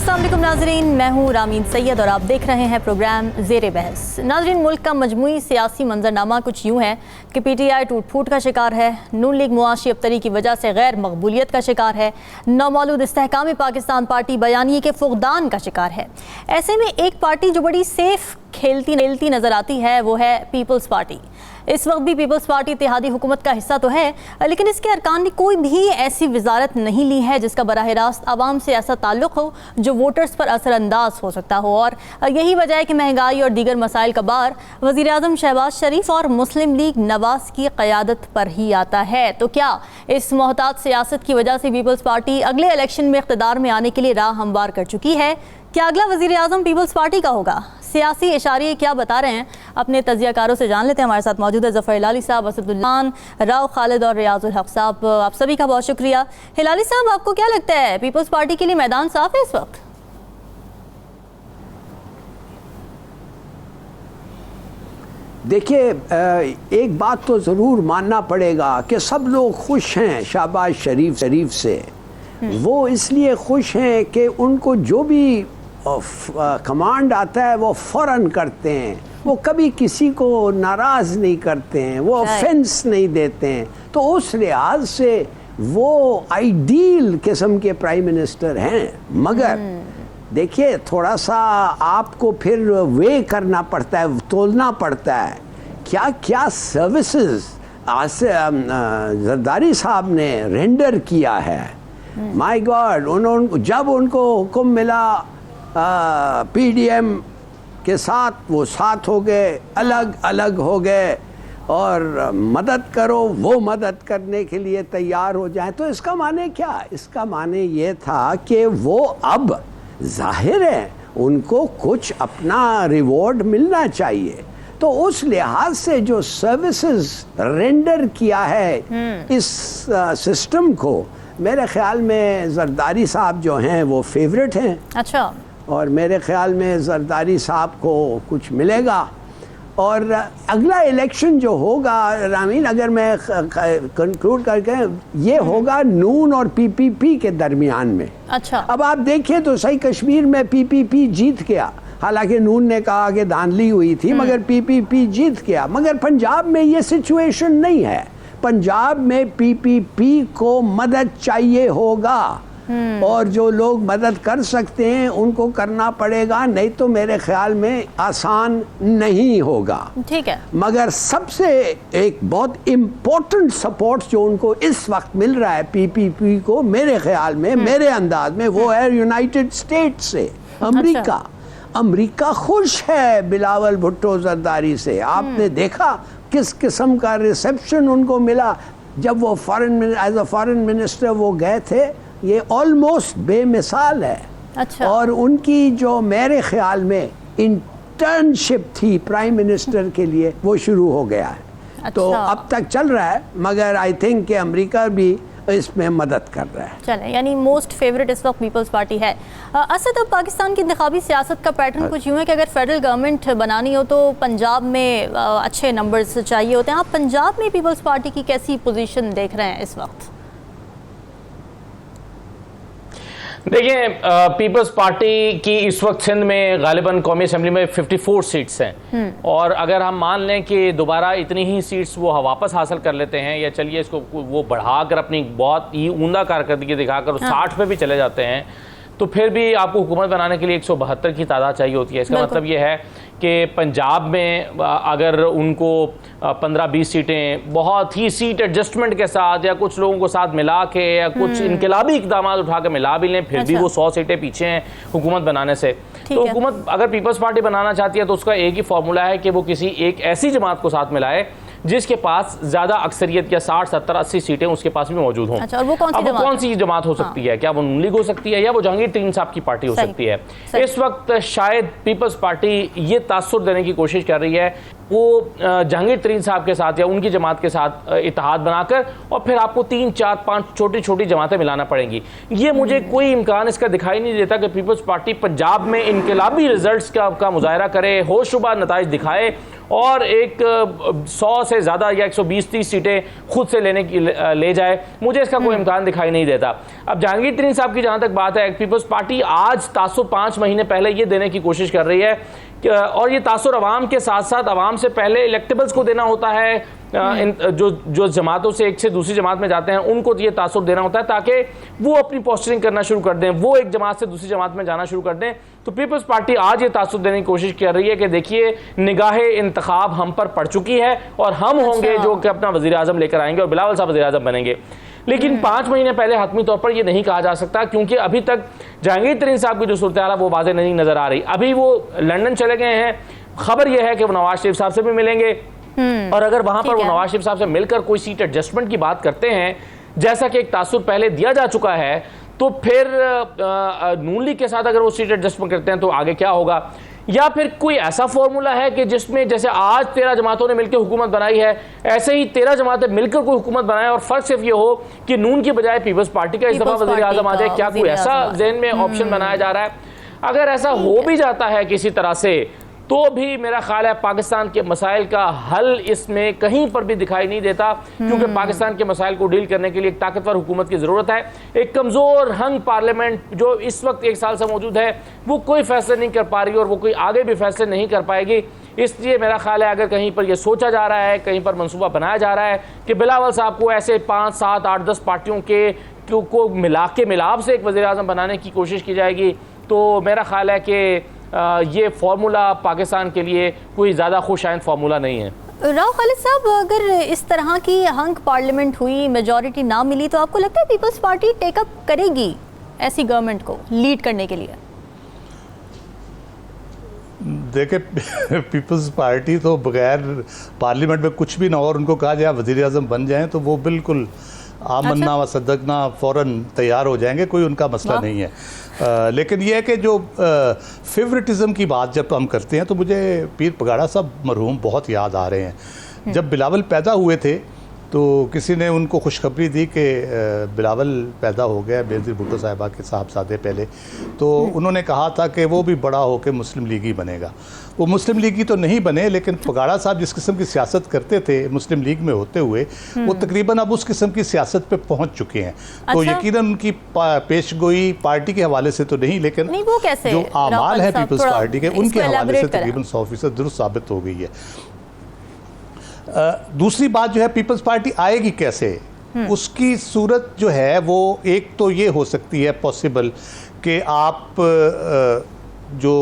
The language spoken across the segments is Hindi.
अस्सलाम वालेकुम नाज़रीन, मैं हूँ रामीन सैयद और आप देख रहे हैं प्रोग्राम ज़ेरे बहस। नाज़रीन, मुल्क का मजमूई सियासी मंजरनामा कुछ यूँ है कि PTI टूट फूट का शिकार है, नून लीग मुआशी अबतरी की वजह से गैर मकबूलियत का शिकार है, नौमौलूद इस्तेहकाम पाकिस्तान पार्टी बयानिए के फुक़दान का शिकार है। ऐसे में एक पार्टी जो बड़ी सेफ खेलती नज़र आती है वो है पीपल्स पार्टी। इस वक्त भी पीपल्स पार्टी इत्तेहादी हुकूमत का हिस्सा तो है, लेकिन इसके अरकान ने कोई भी ऐसी वजारत नहीं ली है जिसका बराह रास्त आवाम से ऐसा ताल्लुक़ हो जो वोटर्स पर असरअंदाज हो सकता हो। और यही वजह है कि महंगाई और दीगर मसाइल का बार वज़ीर आज़म शहबाज शरीफ और मुस्लिम लीग नवाज़ की क़यादत पर ही आता है। तो क्या इस मोहतात सियासत की वजह से पीपल्स पार्टी अगले इलेक्शन में इक़्तिदार में आने के लिए राह हमवार कर चुकी है? क्या अगला वज़ीर आज़म पीपल्स पार्टी का होगा? सियासी इशारे क्या बता रहे हैं, अपने तजियाकारों से जान लेते हैं। हमारे साथ मौजूद है ज़फ़र हिलाली साहब, असदुल्लाह, राव खालिद और रियाजुल हक साहब। आप सभी का बहुत शुक्रिया। हिलाली साहब, आपको क्या लगता है पीपल्स पार्टी के लिए मैदान साफ है इस वक्त? देखिए, एक बात तो ज़रूर मानना पड़ेगा कि सब लोग खुश हैं शहबाज शरीफ से। वो इसलिए खुश हैं कि उनको जो भी कमांड आता है वो फ़ौरन करते हैं, वो कभी किसी को नाराज़ नहीं करते हैं, वो ऑफेंस नहीं देते हैं। तो उस लिहाज से वो आइडियल किस्म के प्राइम मिनिस्टर हैं। मगर देखिए, थोड़ा सा आपको फिर वे करना पड़ता है, तोलना पड़ता है क्या क्या सर्विसेज जरदारी साहब ने रेंडर किया है। माय गॉड, उन्होंने जब उनको हुक्म मिला PDM के साथ, वो साथ हो गए, अलग अलग हो गए और मदद करो, वो मदद करने के लिए तैयार हो जाए। तो इसका माने क्या? इसका माने ये था कि वो अब जाहिर है उनको कुछ अपना रिवॉर्ड मिलना चाहिए। तो उस लिहाज से जो सर्विसेज रेंडर किया है इस सिस्टम को, मेरे ख्याल में जरदारी साहब जो हैं वो फेवरेट हैं। अच्छा। और मेरे ख्याल में जरदारी साहब को कुछ मिलेगा। और अगला इलेक्शन जो होगा रामीन, अगर मैं कंक्लूड करके, ये होगा नून और PPP के दरमियान में। अच्छा। अब आप देखिए तो सही, कश्मीर में PPP जीत गया, हालांकि नून ने कहा कि धांधली हुई थी, मगर PPP जीत गया। मगर पंजाब में ये सिचुएशन नहीं है। पंजाब में PPP को मदद चाहिए होगा और जो लोग मदद कर सकते हैं उनको करना पड़ेगा, नहीं तो मेरे ख्याल में आसान नहीं होगा। ठीक है। मगर सबसे एक बहुत इम्पोर्टेंट सपोर्ट जो उनको इस वक्त मिल रहा है PPP को, मेरे ख्याल में, मेरे अंदाज में, वो है यूनाइटेड स्टेट से, अमेरिका। अमेरिका खुश है बिलावल भुट्टो जरदारी से। आपने देखा किस किस्म का रिसेप्शन उनको मिला जब वो एज अ फॉरेन मिनिस्टर वो गए थे। ये ऑलमोस्ट बेमिसाल है। अच्छा। और उनकी जो मेरे ख्याल में इंटर्नशिप थी प्राइम मिनिस्टर के लिए, वो शुरू हो गया है। अच्छा। तो अब तक चल रहा है, मगर आई थिंक कि अमेरिका भी इसमें मदद कर रहा है। चले, यानी मोस्ट फेवरेट इस वक्त पीपल्स पार्टी है। असद, अब पाकिस्तान की इंतखाबी सियासत का पैटर्न कुछ यूँ है कि अगर फेडरल गवर्नमेंट बनानी हो तो पंजाब में अच्छे नंबर्स चाहिए होते हैं। आप पंजाब में पीपल्स पार्टी की कैसी पोजीशन देख रहे हैं इस वक्त? देखिए, पीपल्स पार्टी की इस वक्त सिंध में गालिबन कौमी असेंबली में 54 सीट्स हैं और अगर हम मान लें कि दोबारा इतनी ही सीट्स वो वापस हासिल कर लेते हैं, या चलिए इसको वो बढ़ाकर अपनी बहुत ही उम्दा कारकर्दगी दिखाकर 60 पे भी चले जाते हैं, तो फिर भी आपको हुकूमत बनाने के लिए 172 की तादाद चाहिए होती है। इसका मतलब ये है कि पंजाब में अगर उनको 15-20 सीटें बहुत ही सीट एडजस्टमेंट के साथ या कुछ लोगों को साथ मिला के या कुछ इनकलाबी इक़दाम उठा के मिला भी लें, फिर भी वो 100 सीटें पीछे हैं हुकूमत बनाने से। तो हुकूमत अगर पीपल्स पार्टी बनाना चाहती है तो उसका एक ही फॉर्मूला है कि वो किसी एक ऐसी जमात को साथ मिलाए जिसके पास ज्यादा अक्सरियत या 60, 70, 80 सीटें उसके पास भी मौजूद हों। अच्छा, और वो कौन सी जमात हो सकती है? क्या वो नून लीग हो सकती है या वो जहांगीर तरीन साहब की पार्टी हो सकती है? इस वक्त शायद पीपल्स पार्टी ये तासुर देने की कोशिश कर रही है वो जहांगीर तरीन साहब के साथ या उनकी जमात के साथ इत्तेहाद बनाकर, और फिर आपको 3, 4, 5 छोटी छोटी जमातें मिलाना पड़ेंगी। ये मुझे कोई इम्कान इसका दिखाई नहीं देता कि पीपल्स पार्टी पंजाब में इनकलाबी रिजल्ट्स का मुजाहरा करे, होशरुबा नताइज दिखाए और एक 100 से ज़्यादा या 120-130 सीटें खुद से ले जाए, मुझे इसका कोई इम्कान दिखाई नहीं देता। अब जहांगीर तरीन साहब की जहाँ तक बात है, पीपल्स पार्टी आज तासुर 5 महीने पहले ये देने की कोशिश कर रही है और ये तासुर अवाम के साथ साथ अवाम से पहले इलेक्टेबल्स को देना होता है, जो जमातों से एक से दूसरी जमात में जाते हैं उनको ये तासुर देना होता है ताकि वो अपनी पोस्टरिंग करना शुरू कर दें, वो एक जमात से दूसरी जमात में जाना शुरू कर दें। तो पीपल्स पार्टी आज ये तासुर देने की कोशिश कर रही है कि देखिए निगाहे इंतखाब हम पर पड़ चुकी है और हम होंगे जो कि अपना वज़ीर आज़म लेकर आएंगे और बिलावल साहब वज़ीर आज़म बनेंगे। लेकिन 5 महीने पहले हतमी तौर पर यह नहीं कहा जा सकता क्योंकि अभी तक जहांगीर तरीन साहब की जो सूरत हाल है वो वाज़ेह नहीं नजर आ रही। अभी वो लंदन चले गए हैं, खबर यह है कि वो नवाज शरीफ साहब से भी मिलेंगे और अगर वहां पर वो नवाज शरीफ साहब से मिलकर कोई सीट एडजस्टमेंट की बात करते हैं जैसा कि एक तासुर पहले दिया जा चुका है, तो फिर नून लीग के साथ अगर वो सीट एडजस्टमेंट करते हैं तो आगे क्या होगा, या फिर कोई ऐसा फॉर्मूला है कि जिसमें जैसे आज 13 जमातों ने मिलकर हुकूमत बनाई है ऐसे ही 13 जमातें मिलकर कोई हुकूमत बनाए और फर्क सिर्फ ये हो कि नून की बजाय पीपल्स पार्टी का इस दफा वज़ीर आज़म आ जाए। क्या कोई ऐसा ज़हन में ऑप्शन बनाया जा रहा है? अगर ऐसा हो भी जाता है किसी तरह से तो भी मेरा ख्याल है पाकिस्तान के मसाइल का हल इसमें कहीं पर भी दिखाई नहीं देता क्योंकि पाकिस्तान के मसाइल को डील करने के लिए एक ताकतवर हुकूमत की ज़रूरत है। एक कमज़ोर हंग पार्लियामेंट जो इस वक्त 1 साल से मौजूद है वो कोई फैसले नहीं कर पा रही और वो कोई आगे भी फैसले नहीं कर पाएगी। इसलिए मेरा ख्याल है अगर कहीं पर यह सोचा जा रहा है, कहीं पर मनसूबा बनाया जा रहा है कि बिलावल साहब को ऐसे 5, 7, 8, 10 पार्टियों को मिलाप से एक वज़ीर आज़म बनाने की कोशिश की जाएगी, तो मेरा ख्याल है कि ये फार्मूला पाकिस्तान के लिए कोई ज़्यादा खुशाइंद फार्मूला नहीं है। राव खालिद साहब, अगर इस तरह की हंग पार्लियामेंट हुई, मेजॉरिटी ना मिली, तो आपको लगता है पीपल्स पार्टी टेकअप करेगी ऐसी गवर्नमेंट को लीड करने के लिए? देखिए पीपल्स पार्टी तो बगैर पार्लियामेंट में कुछ भी ना और उनको कहा जाए वज़ीर आज़म बन जाएं तो वो बिल्कुल आमन्ना व सदकना फ़ौरन तैयार हो जाएंगे, कोई उनका मसला नहीं है। लेकिन यह है कि जो फेवरेटिज़म की बात जब हम करते हैं तो मुझे पीर पगाड़ा साहब मरहूम बहुत याद आ रहे हैं। जब बिलावल पैदा हुए थे तो किसी ने उनको खुशखबरी दी कि बिलावल पैदा हो गया बेनज़ीर भुट्टो साहिबा के साहबजादे पहले, तो उन्होंने कहा था कि वो भी बड़ा होकर मुस्लिम लीगी बनेगा। वो मुस्लिम लीगी तो नहीं बने, लेकिन पगाड़ा साहब जिस किस्म की सियासत करते थे मुस्लिम लीग में होते हुए वो तकरीबन अब उस किस्म की सियासत पे पहुंच चुके हैं। तो यकीनन उनकी पेशगोई पार्टी के हवाले से तो नहीं, लेकिन वो कैसे जो आमाल है पीपल्स पार्टी के उनके हवाले से तकरीबन 100% दुरुस्त साबित हो गई है। दूसरी बात जो है पीपल्स पार्टी आएगी कैसे, उसकी सूरत जो है वो एक तो ये हो सकती है पॉसिबल कि आप जो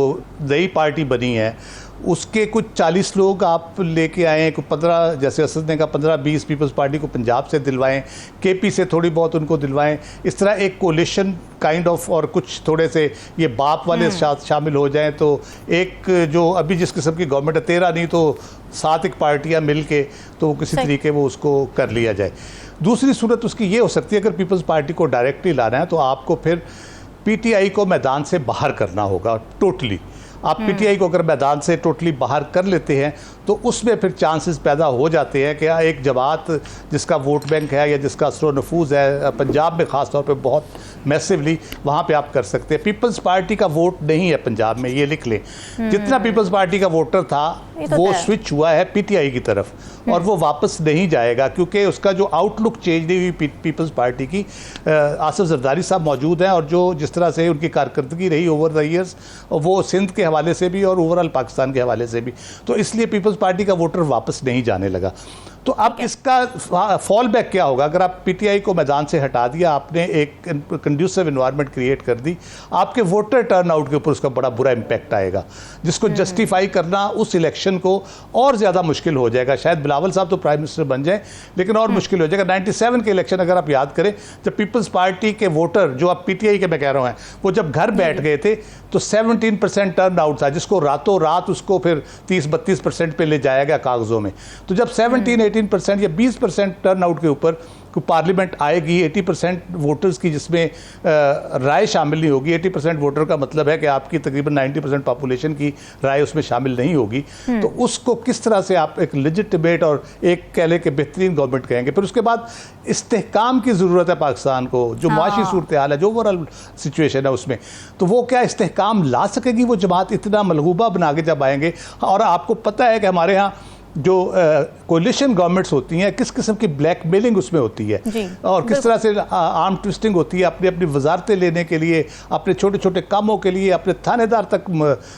नई पार्टी बनी है उसके कुछ 40 लोग आप लेके आएँ, कुछ 15, जैसे असद ने कहा 15-20 पीपल्स पार्टी को पंजाब से दिलवाएं, केपी से थोड़ी बहुत उनको दिलवाएं, इस तरह एक कोलिशन काइंड ऑफ, और कुछ थोड़े से ये बाप वाले शामिल हो जाएं, तो एक जो अभी जिस किस्म की गवर्नमेंट है 13 नहीं तो 7 एक पार्टियाँ मिल के तो किसी तरीके वो उसको कर लिया जाए। दूसरी सूरत उसकी ये हो सकती है अगर पीपल्स पार्टी को डायरेक्टली लाना है तो आपको फिर पीटीआई को मैदान से बाहर करना होगा टोटली। आप पीटीआई को अगर मैदान से टोटली बाहर कर लेते हैं तो उसमें फिर चांसेस पैदा हो जाते हैं कि एक जमात जिसका वोट बैंक है या जिसका असर नफूज है पंजाब में ख़ास तौर पे बहुत मैसिवली, वहाँ पे आप कर सकते हैं। पीपल्स पार्टी का वोट नहीं है पंजाब में, ये लिख लें। जितना पीपल्स पार्टी का वोटर था वो स्विच हुआ है पीटीआई की तरफ और वो वापस नहीं जाएगा क्योंकि उसका जो आउटलुक चेंज नहीं हुई पीपल्स पार्टी की। आसिफ जरदारी साहब मौजूद हैं और जो जिस तरह से उनकी कारकर्दगी रही ओवर द ईयर्स, वो सिंध के हवाले से भी और ओवरऑल पाकिस्तान के हवाले से भी, तो इसलिए पीपल्स पार्टी का वोटर वापस नहीं जाने लगा। तो अब इसका फॉल बैक क्या होगा? अगर आप पीटीआई को मैदान से हटा दिया, आपने एक कंड्यूसिव एनवायरनमेंट क्रिएट कर दी, आपके वोटर टर्नआउट के ऊपर उसका बड़ा बुरा इम्पैक्ट आएगा जिसको जस्टिफाई करना उस इलेक्शन को और ज़्यादा मुश्किल हो जाएगा। शायद बिलावल साहब तो प्राइम मिनिस्टर बन जाए लेकिन और मुश्किल हो जाएगा। 97 के इलेक्शन अगर आप याद करें, जब पीपल्स पार्टी के वोटर जो आप पीटीआई के मैं कह रहा हूँ वो जब घर बैठ गए थे तो 17% टर्न आउट था जिसको रातों रात उसको फिर 30-32% पे ले जाया गया कागजों में। तो जब 17-18% या 20% टर्न आउट के ऊपर कि पार्लियामेंट आएगी 80% वोटर्स की जिसमें राय शामिल नहीं होगी। 80% वोटर का मतलब है कि आपकी तकरीबन 90% पॉपुलेशन की राय उसमें शामिल नहीं होगी। तो उसको किस तरह से आप एक लेजिटिमेट और एक कह लें कि बेहतरीन गवर्नमेंट कहेंगे। फिर उसके बाद इस्तेहकाम की ज़रूरत है पाकिस्तान को, जो मुआशी सूरत हाल है, जो ओवरऑल सिचुएशन है उसमें, तो वो क्या इस्तेहकाम ला सकेगी वो जमात इतना मलहूबा बना के जब आएंगे। और आपको पता है कि हमारे यहाँ जो कोलिशन गवर्नमेंट्स होती हैं किस किस्म की ब्लैकमेलिंग उसमें होती है और किस तरह से आर्म ट्विस्टिंग होती है अपनी अपनी वजारतें लेने के लिए, अपने छोटे छोटे कामों के लिए, अपने थानेदार तक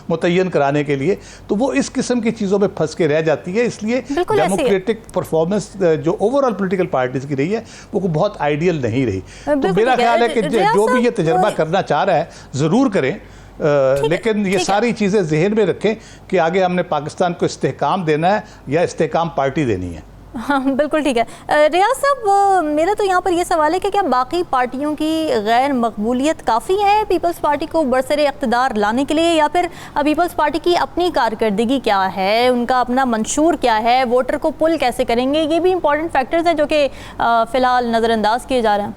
मुतय्यन कराने के लिए। तो वो इस किस्म की चीज़ों में फंस के रह जाती है। इसलिए डेमोक्रेटिक परफॉर्मेंस जो ओवरऑल पोलिटिकल पार्टीज़ की रही है वो बहुत आइडियल नहीं रही। तो मेरा ख्याल है कि जो भी ये तजर्बा करना चाह रहा है ज़रूर करें, लेकिन ये सारी चीज़ें जहन में रखें कि आगे हमने पाकिस्तान को इस्तेहकाम देना है या इस्तेहकाम पार्टी देनी है। हाँ बिल्कुल ठीक है। रियाज साहब, मेरा तो यहाँ पर ये सवाल है कि क्या बाकी पार्टियों की गैर मकबूलियत काफ़ी है पीपल्स पार्टी को बरसरे इक़्तिदार लाने के लिए, या फिर पीपल्स पार्टी की अपनी कारकर्दगी क्या है, उनका अपना मंशूर क्या है, वोटर को पुल कैसे करेंगे, ये भी इंपॉर्टेंट फैक्टर्स हैं जो कि फ़िलहाल नज़रअंदाज किए जा रहे हैं।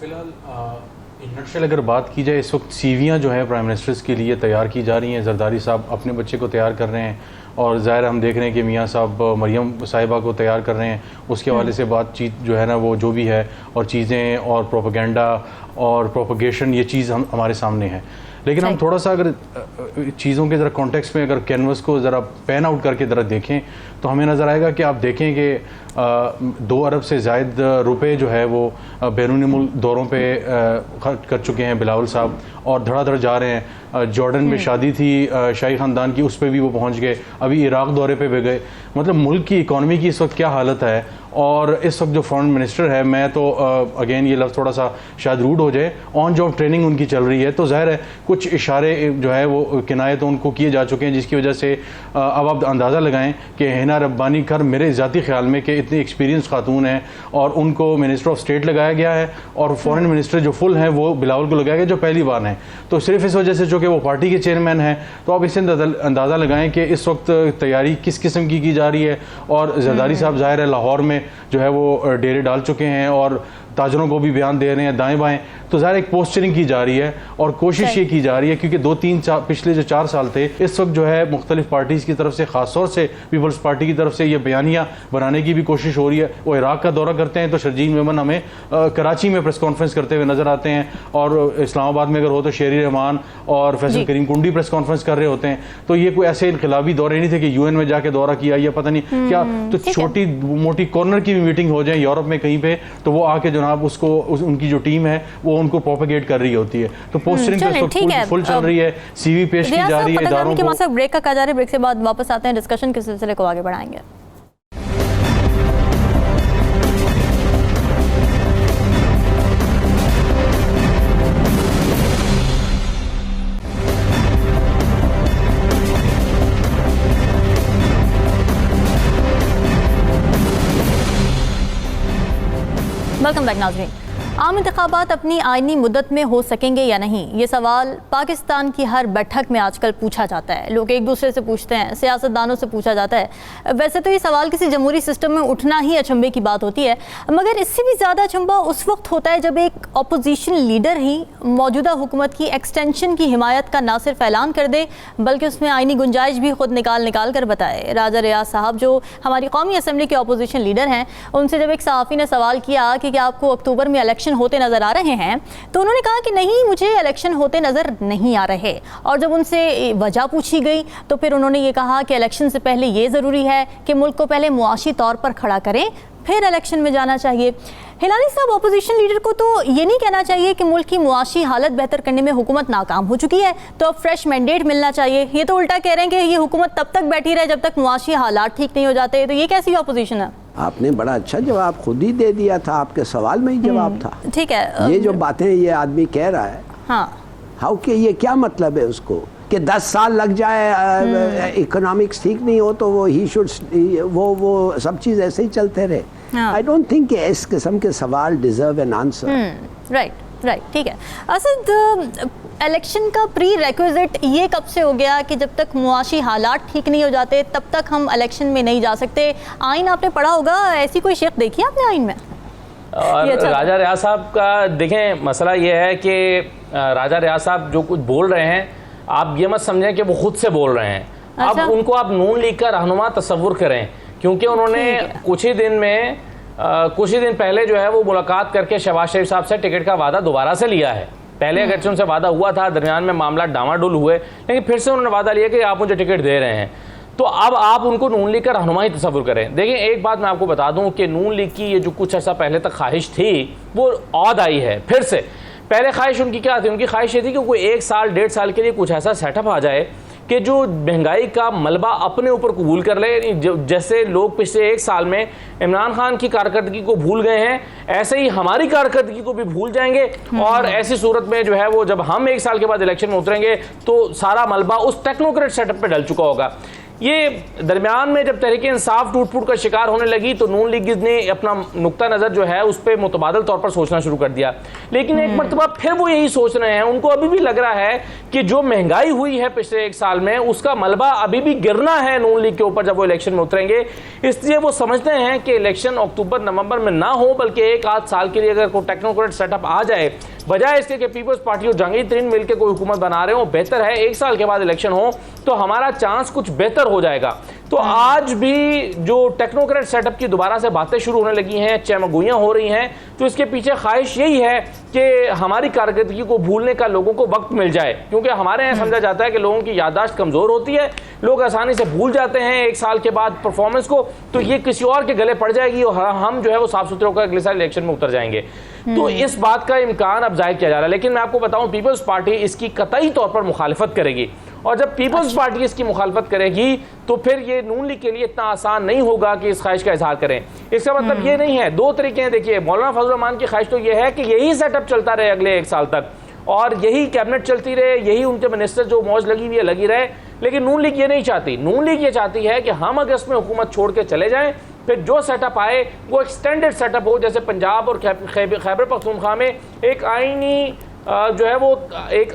फिलहाल इन नटशेल अगर बात की जाए, इस वक्त सीवियाँ जो है प्राइम मिनिस्टर्स के लिए तैयार की जा रही हैं। जरदारी साहब अपने बच्चे को तैयार कर रहे हैं और ज़ाहिर हम देख रहे हैं कि मियाँ साहब मरियम साहिबा को तैयार कर रहे हैं। उसके हवाले से बातचीत जो है ना वो जो भी है और चीज़ें और प्रोपेगेंडा और प्रोपगेशन ये चीज़ हमारे सामने है। लेकिन हम थोड़ा सा अगर चीज़ों के ज़रा कॉन्टेक्स्ट में अगर कैनवस को ज़रा पैन आउट करके ज़रा देखें तो हमें नज़र आएगा कि आप देखें कि 2 अरब से ज़ायद रुपए जो है वो बैरूनी मुल्क दौरों पे खर्च कर चुके हैं बिलावल साहब और धड़ाधड़ जा रहे हैं। जॉर्डन में शादी थी शाही ख़ानदान की, उस पर भी वो पहुंच गए। अभी इराक़ दौरे पे भी गए। मतलब मुल्क की इकॉनमी की इस वक्त क्या हालत है। और इस वक्त जो फॉरेन मिनिस्टर है, मैं तो अगेन ये लफ्ज़ थोड़ा सा शायद रूड हो जाए, ऑन जॉब ट्रेनिंग उनकी चल रही है। तो ज़ाहिर है कुछ इशारे जो है वो किनाये तो उनको किए जा चुके हैं, जिसकी वजह से अब आप अंदाज़ा लगाएं कि हिना रब्बानी कर मेरे ज़ाती ख्याल में कि इतनी एक्सपीरियंस खातून है और उनको मिनिस्टर ऑफ स्टेट लगाया गया है और फॉरेन मिनिस्टर जो फुल हैं वो बिलावल को लगाया गया जो पहली बार हैं। तो सिर्फ इस वजह से चूँकि वो पार्टी के चेयरमैन हैं, तो आप इससे अंदाज़ा लगाएं कि इस वक्त तैयारी किस किस्म की जा रही है। और जरदारी साहब ज़ाहिर है लाहौर में जो है वो डेरे डाल चुके हैं और ताजरों को भी बयान दे रहे हैं दाएं बाएं। तो ज़ाहिर एक पोस्चरिंग की जा रही है और कोशिश ये की जा रही है, क्योंकि 2-3 पिछले जो 4 साल थे, इस वक्त जो है मुख्तलिफ पार्टीज़ की तरफ से, ख़ासतौर से पीपल्स पार्टी की तरफ से ये बयानियाँ बनाने की भी कोशिश हो रही है। वो इराक़ का दौरा करते हैं तो शरजील मेमन हमें कराची में प्रेस कॉन्फ्रेंस करते हुए नज़र आते हैं, और इस्लामाबाद में अगर हो तो शेरी रहमान और फैसल करीम कुंडी प्रेस कॉन्फ्रेंस कर रहे होते हैं। तो ये कोई ऐसे इनकलाबी दौरे नहीं थे कि UN में जाके दौरा किया या पता नहीं क्या, तो छोटी मोटी कॉर्नर की भी मीटिंग हो जाए यूरोप में कहीं पे, तो वो आके जनाब उसको उनकी जो टीम है वो उनको प्रोपेगेट कर रही होती है। तो पोस्टरिंग फुल चल रही है, CV पेश की जा रही है इदारों को। ब्रेक का कहा जा रहा है, ब्रेक से बाद वापस आते हैं, डिस्कशन के सिलसिले को आगे बढ़ाएंगे। वेलकम बैक नाज़रीन। आम इंतखाबात अपनी आइनी मुद्दत में हो सकेंगे या नहीं, ये सवाल पाकिस्तान की हर बैठक में आजकल पूछा जाता है। लोग एक दूसरे से पूछते हैं, सियासतदानों से पूछा जाता है। वैसे तो ये सवाल किसी जमहूरी सिस्टम में उठना ही अचंभे की बात होती है, मगर इससे भी ज़्यादा अचंभा उस वक्त होता है जब एक अपोजिशन लीडर ही मौजूदा हुकूमत की एक्सटेंशन की हिमायत का ना सिर्फ ऐलान कर दे बल्कि उसमें आइनी गुंजाइश भी खुद निकाल कर बताए। राजा रियाज साहब जो हमारी कौमी असम्बली के अपोजिशन लीडर हैं, उनसे जब एक सहाफ़ी ने सवाल किया कि क्या आपको अक्टूबर में इलेक्शन होते नज़र आ रहे हैं, तो उन्होंने कहा कि नहीं, मुझे इलेक्शन होते नज़र नहीं आ रहे। और जब उनसे वजह पूछी गई तो फिर उन्होंने ये कहा कि इलेक्शन से पहले ये ज़रूरी है कि मुल्क को पहले मुआशी तौर पर खड़ा करें, फिर इलेक्शन में जाना चाहिए। हिलानी साहब, अपोजिशन लीडर को तो ये नहीं कहना चाहिए कि मुल्क की मुआशी हालत बेहतर करने में हुकूमत नाकाम हो चुकी है तो अब फ्रेश मैंडेट मिलना चाहिए। ये तो उल्टा कह रहे हैं कि ये हुकूमत तब तक बैठी रहे जब तक मुआशी हालात ठीक नहीं हो जाते। तो ये कैसी अपोजिशन है? आपने बड़ा अच्छा जवाब खुद ही दे दिया था, आपके सवाल में ही जवाब था। ठीक है, ये जो बातें ये आदमी कह रहा है, हाँ, हाउ के ये क्या मतलब है उसको कि 10 साल लग जाए, इकोनॉमिक्स ठीक नहीं हो तो वो ही शुड, वो सब चीज़ ऐसे ही चलते रहे। आई डोंट थिंक इस किस्म के सवाल डिजर्व एन आंसर। राइट, ठीक है। असद, इलेक्शन का प्री रेक्विजिट ये कब से हो गया कि जब तक मुआशी हालात ठीक नहीं हो जाते तब तक हम इलेक्शन में नहीं जा सकते? आइन आपने पढ़ा होगा, ऐसी कोई शेख देखी है आपने आइन में? और राजा रियाज साहब का देखें, मसला ये है कि राजा रियाज साहब जो कुछ बोल रहे हैं, आप ये मत समझें कि वो खुद से बोल रहे हैं। अच्छा? अब उनको आप नून लीग का रहनुमा तस्वुर करें, क्योंकि उन्होंने कुछ ही दिन पहले जो है वो मुलाकात करके शहबाज शरीफ साहब से टिकट का वादा दोबारा से लिया है। पहले अगरचे उनसे वादा हुआ था, दरमियान में मामला डामाडोल हुए, लेकिन फिर से उन्होंने वादा लिया कि आप मुझे टिकट दे रहे हैं। तो अब आप उनको नून लीग का रहनुमा ही तस्वुर करें। देखिए, एक बात मैं आपको बता दूं कि नून लीग की ये जो कुछ अर्सा पहले तक ख्वाहिश थी वो औद आई है फिर से। पहले ख्वाहिश उनकी क्या थी? उनकी ख्वाहिश ये थी कि कोई 1 साल 1.5 साल के लिए कुछ ऐसा सेटअप आ जाए कि जो महंगाई का मलबा अपने ऊपर कबूल कर ले। जैसे लोग पिछले 1 साल में इमरान खान की कारकर्दगी को भूल गए हैं, ऐसे ही हमारी कारकर्दगी को भी भूल जाएंगे। और ऐसी सूरत में जो है वो जब हम 1 साल के बाद इलेक्शन में उतरेंगे तो सारा मलबा उस टेक्नोक्रेट सेटअप पे डल चुका होगा। ये दरमियान में जब तहरीक इंसाफ टूट फूट का शिकार होने लगी तो नून लीग ने अपना नुक्ता नज़र जो है उस पर मुतबादल तौर पर सोचना शुरू कर दिया। लेकिन एक मरतबा फिर वो यही सोच रहे हैं, उनको अभी भी लग रहा है कि जो महंगाई हुई है पिछले 1 साल में उसका मलबा अभी भी गिरना है नून लीग के ऊपर जब वो इलेक्शन में उतरेंगे। इसलिए वो समझते हैं कि इलेक्शन अक्टूबर नवंबर में ना हो, बल्कि 1-8 साल के लिए अगर कोई टेक्नोक्रेट सेटअप आ जाए, बजाय इसके कि पीपल्स पार्टी और जहांगीर तरीन मिलकर कोई हुकूमत बना रहे हो, बेहतर है 1 साल के बाद इलेक्शन हो तो हमारा चांस कुछ बेहतर हो जाएगा। तो आज भी जो टेक्नोक्रेट सेटअप की दोबारा से बातें शुरू होने लगी हैं, चमगोइयां हो रही हैं, तो इसके पीछे ख्वाहिश यही है कि हमारी कारकर्दगी को भूलने का लोगों को वक्त मिल जाए। क्योंकि हमारे यहाँ समझा जाता है कि लोगों की याददाश्त कमज़ोर होती है, लोग आसानी से भूल जाते हैं 1 साल के बाद परफॉर्मेंस को, तो ये किसी और के गले पड़ जाएगी और हम जो है वो साफ सुथरे होकर अगले साल इलेक्शन में उतर जाएंगे। तो इस बात का इम्कान अब जाहिर किया जा रहा है। लेकिन मैं आपको बताऊं, पीपल्स पार्टी इसकी कतई तौर पर मुखालिफत करेगी, और जब पीपल्स पार्टी इसकी मुखालिफत करेगी तो फिर ये नून लीग के लिए इतना आसान नहीं होगा कि इस ख्वाहिश का इजहार करें। इसका मतलब ये नहीं है, 2 तरीके हैं। देखिए, मौलाना फजल रहमान की ख्वाहिश तो ये है कि यही सेटअप चलता रहे अगले 1 साल तक और यही कैबिनेट चलती रहे, यही उनके मिनिस्टर जो मौज लगी हुई है लगी रहे। लेकिन नून लीग ये नहीं चाहती। नून लीग ये चाहती है कि हम अगस्त में हुकूमत छोड़ के चले जाएं, फिर जो सेटअप आए वो एक्सटेंडेड सेटअप हो। जैसे पंजाब और खैबर पख्तूनख्वा में एक आईनी जो है वो एक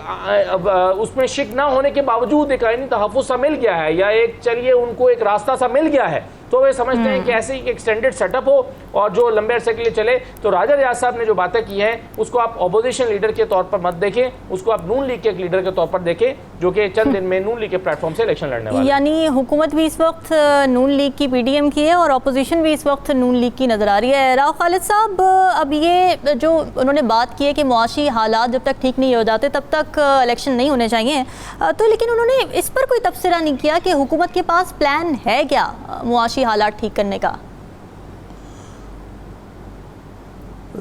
उसमें शिक ना होने के बावजूद एक आईनी तहफ़्फ़ुज़ सा मिल गया है, या एक चलिए उनको एक रास्ता सा मिल गया है, तो वे समझते हैं कि ऐसे ही एक्सटेंडेड सेटअप हो और जो लंबे अरसे के लिए चले। तो राजा रियाज साहब ने जो बातें की हैं उसको आप अपोजिशन लीडर के तौर पर मत देखें, उसको आप नून लीग के एक लीडर के तौर पर देखें जो कि चंद दिन में नून लीग के प्लेटफॉर्म से इलेक्शन लड़ने वाले। यानी हुकूमत भी इस वक्त नून लीग की पीडीएम की है और अपोजिशन भी इस वक्त नून लीग की नज़र आ रही है। राव खालिद साहब, अब ये जो उन्होंने बात की है कि मुआशी हालात जब तक ठीक नहीं हो जाते तब तक इलेक्शन नहीं होने चाहिए, तो लेकिन उन्होंने इस पर कोई तबसरा नहीं किया कि हुकूमत के पास प्लान है क्या मुआशी हालात ठीक करने का?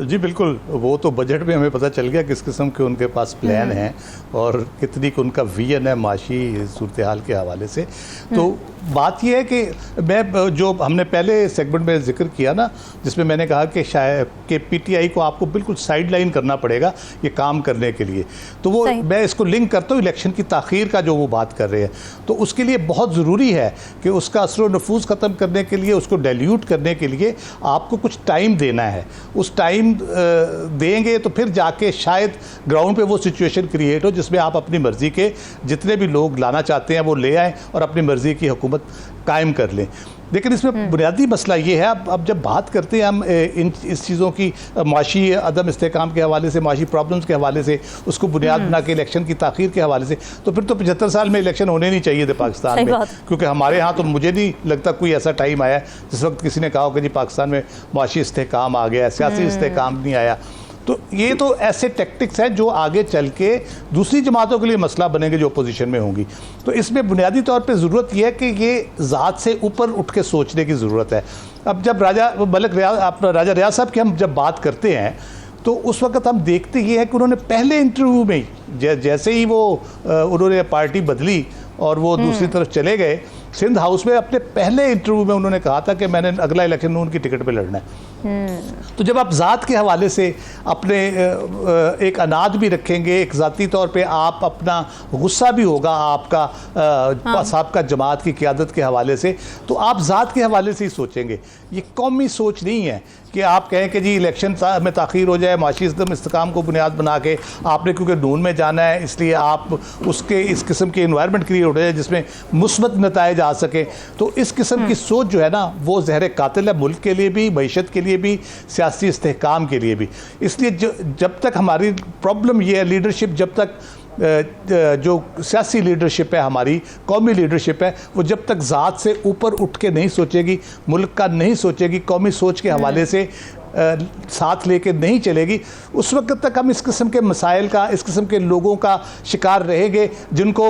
जी बिल्कुल, वो तो बजट में हमें पता चल गया किस किस्म के उनके पास प्लान हैं और कितनी का उनका विजन है माशी सूरत हाल के हवाले से। तो बात यह है कि मैं जो हमने पहले सेगमेंट में जिक्र किया ना, जिसमें मैंने कहा कि शायद कि पीटीआई को आपको बिल्कुल साइड लाइन करना पड़ेगा ये काम करने के लिए, तो वो मैं इसको लिंक करता हूँ इलेक्शन की ताख़ीर का जो वो बात कर रहे हैं। तो उसके लिए बहुत ज़रूरी है कि उसका असर व नफूज़ ख़त्म करने के लिए, उसको डाइल्यूट करने के लिए आपको कुछ टाइम देना है। उस टाइम देंगे तो फिर जाके शायद ग्राउंड पे वो सिचुएशन क्रिएट हो जिसमें आप अपनी मर्ज़ी के जितने भी लोग लाना चाहते हैं वो ले आएँ और अपनी मर्ज़ी की हुकूमत कायम कर लें। लेकिन इसमें बुनियादी मसला ये है, अब जब बात करते हैं हम इस चीज़ों की माशी अदम इस्तेकाम के हवाले से, माशी प्रॉब्लम्स के हवाले से, उसको बुनियाद बना के इलेक्शन की ताख़ीर के हवाले से, तो फिर तो 75 साल में इलेक्शन होने नहीं चाहिए थे पाकिस्तान में, क्योंकि हमारे यहाँ तो मुझे नहीं लगता कोई ऐसा टाइम आया जिस वक्त किसी ने कहा हो कि जी पाकिस्तान में माशी इस्तेकाम आ गया, सियासी इस्तेकाम नहीं आया। तो ये तो ऐसे टैक्टिक्स हैं जो आगे चल के दूसरी जमातों के लिए मसला बनेंगे जो अपोजिशन में होंगी। तो इसमें बुनियादी तौर पे ज़रूरत यह है कि ये ज़ात से ऊपर उठ के सोचने की ज़रूरत है। अब जब राजा रियाज साहब की हम जब बात करते हैं तो उस वक्त हम देखते ये है कि उन्होंने पहले इंटरव्यू में ही जैसे ही वो उन्होंने पार्टी बदली और वो दूसरी तरफ चले गए, सिंध हाउस में अपने पहले इंटरव्यू में उन्होंने कहा था कि मैंने अगला इलेक्शन नून की टिकट पे लड़ना है। तो जब आप ज़ात के हवाले से अपने एक अनाद भी रखेंगे, एक ज़ाती तौर पे आप अपना गुस्सा भी होगा आपका साहब जमात की क़यादत के हवाले से, तो आप ज़ात के हवाले से ही सोचेंगे। ये कौमी सोच नहीं है कि आप कहें कि जी इलेक्शन में ताख़ीर हो जाए, माशी इस्तेकाम को बुनियाद बना के आपने क्योंकि नून में जाना है इसलिए आप उसके इस किस्म की इन्वायरमेंट क्रिएट हो जाए जिसमें मुस्बत नताइज आ सके, तो इस किस्म की सोच जो है ना वो जहर कातिल है मुल्क के लिए भी, मईशत के लिए भी, सियासी इस्तेहकाम के लिए भी। इसलिए जब तक हमारी प्रॉब्लम ये है लीडरशिप, जब तक जो सियासी लीडरशिप है हमारी कौमी लीडरशिप है वो जब तक ज़ात से ऊपर उठ के नहीं सोचेगी, मुल्क का नहीं सोचेगी, कौमी सोच के हवाले से साथ लेके नहीं चलेगी, उस वक्त तक हम इस किस्म के मसाइल का, इस किस्म के लोगों का शिकार रहेंगे जिनको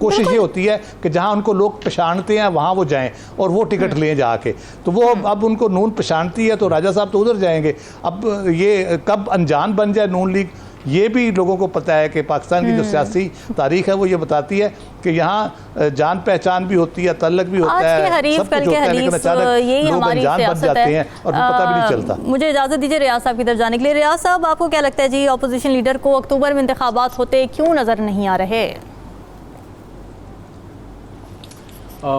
कोशिश ये होती है कि जहां उनको लोग पहचानते हैं वहां वो जाएं और वो टिकट लें जाके। तो वो अब उनको नून पहचानती है तो राजा साहब तो उधर जाएंगे। अब ये कब अनजान बन जाए नून लीग, ये भी लोगों को पता है कि पाकिस्तान की जो सियासी तारीख है वो ये बताती है कि यहाँ जान पहचान भी होती है, तल्लक भी होता है, सब कुछ होता है, लेकिन अचानक लोग अनजान बन जाते हैं और फिर पता भी नहीं चलता। मुझे इजाज़त दीजिए रियाज साहब की तरफ जाने के लिए। रियाज साहब, आपको क्या लगता है जी, अपोजिशन लीडर को अक्टूबर में इंतखाबात होते क्यों नज़र नहीं आ रहे?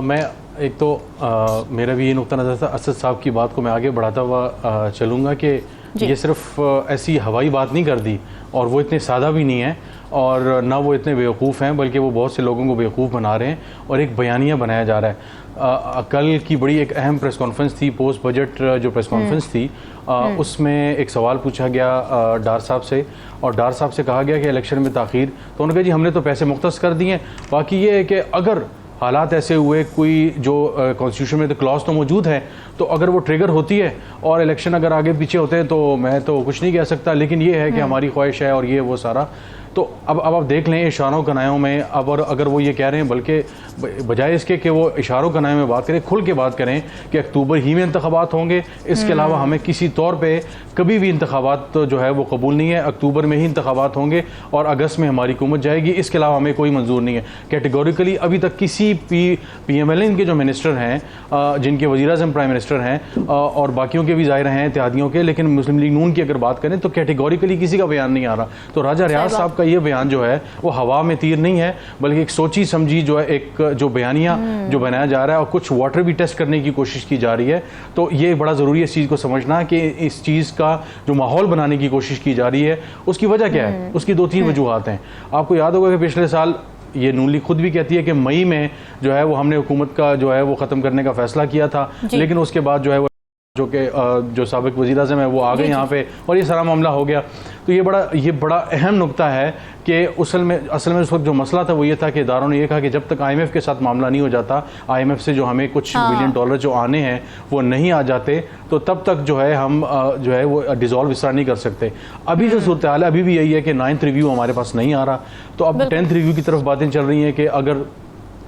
मैं एक तो मेरा भी ये नुक्ता नज़र था, असद साहब की बात को मैं आगे बढ़ाता हुआ चलूँगा कि ये सिर्फ ऐसी हवाई बात नहीं कर दी और वो इतने सादा भी नहीं है और ना वो इतने बेवकूफ़ हैं, बल्कि वो बहुत से लोगों को बेवकूफ़ बना रहे हैं और एक बयानिया बनाया जा रहा है। कल की बड़ी एक अहम प्रेस कॉन्फ्रेंस थी, पोस्ट बजट जो प्रेस कॉन्फ्रेंस थी, उसमें एक सवाल पूछा गया डार साहब से और डार साहब से कहा गया कि इलेक्शन में ताख़ीर, तो उन्होंने कहा जी हमने तो पैसे मुख्तस कर दिए, बाकी ये है कि अगर हालात ऐसे हुए, कोई जो कॉन्स्टिट्यूशन में तो क्लॉज तो मौजूद है, तो अगर वो ट्रिगर होती है और इलेक्शन अगर आगे पीछे होते हैं तो मैं तो कुछ नहीं कह सकता, लेकिन ये है कि हमारी ख्वाहिश है और ये वो सारा। तो अब आप देख लें इशारों कनायों में, अब और अगर वो ये कह रहे हैं, बल्कि बजाय इसके कि वो इशारों कनायों में बात करें, खुल के बात करें कि अक्टूबर ही में इंतखाबात होंगे, इसके अलावा हमें किसी तौर पे कभी भी इंतखाबात तो जो है वो कबूल नहीं है, अक्टूबर में ही इंतखाबात होंगे और अगस्त में हमारी हुकूमत जाएगी, इसके अलावा हमें कोई मंजूर नहीं है। कैटेगोरिकली अभी तक किसी PMLN के जो मिनिस्टर हैं, जिनके वज़ीर-ए-आज़म प्राइम मिनिस्टर हैं और बाकियों के भी ज़ाहिर हैं इत्तेहादियों के, लेकिन मुस्लिम लीग नून की अगर बात करें तो कैटेगोरिकली किसी का बयान नहीं आ रहा। तो राजा रियाज साहब ये बयान जो है वो हवा में तीर नहीं है, बल्कि एक सोची समझी जो है एक जो बयानिया जो बनाया जा रहा है और कुछ वाटर भी टेस्ट करने की कोशिश की जा रही है। तो ये बड़ा ज़रूरी है इस चीज़ को समझना कि इस चीज़ का जो माहौल बनाने की कोशिश की जा रही है उसकी वजह क्या है। उसकी 2-3 वजूहात हैं। आपको याद होगा कि पिछले साल ये नून लीग खुद भी कहती है कि मई में जो है वो हमने हुकूमत का जो है वो ख़त्म करने का फैसला किया था, लेकिन उसके बाद जो है वो जो कि जो साबिक वज़ीर-ए-आज़म है वो आ गए यहाँ पे और ये सारा मामला हो गया। तो ये बड़ा अहम नुक्ता है कि असल में उस वक्त जो मसला था वो ये था कि इदारों ने ये कहा कि जब तक IMF के साथ मामला नहीं हो जाता, IMF से जो हमें कुछ बिलियन डॉलर जो आने हैं वो नहीं आ जाते, तो तब तक जो है हम जो है वो डिज़ोल्व इस तरह नहीं कर सकते। अभी जो सूरत हाल है अभी भी यही है कि 9th रिव्यू हमारे पास नहीं आ रहा, तो अब 10th रिव्यू की तरफ बातें चल रही हैं कि अगर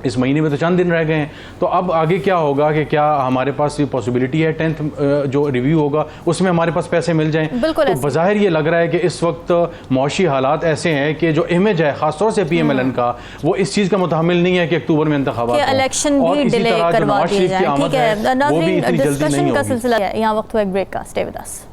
इस महीने में तो चंद दिन रह गए हैं, तो अब आगे क्या होगा कि क्या हमारे पास ये पॉसिबिलिटी है 10th जो रिव्यू होगा उसमें हमारे पास पैसे मिल जाएं। तो बज़ाहिर ये लग रहा है कि इस वक्त मौशी हालात ऐसे हैं कि जो इमेज है खासतौर से PMLN का वो इस चीज़ का मुतहमिल नहीं है कि अक्टूबर में इंतखाबात इलेक्शन भी डिले करवा दिए जाएं। ठीक है नाज़रीन, डिस्कशन का सिलसिला है, यहाँ वक्त हुआ एक ब्रेक का। Stay with us.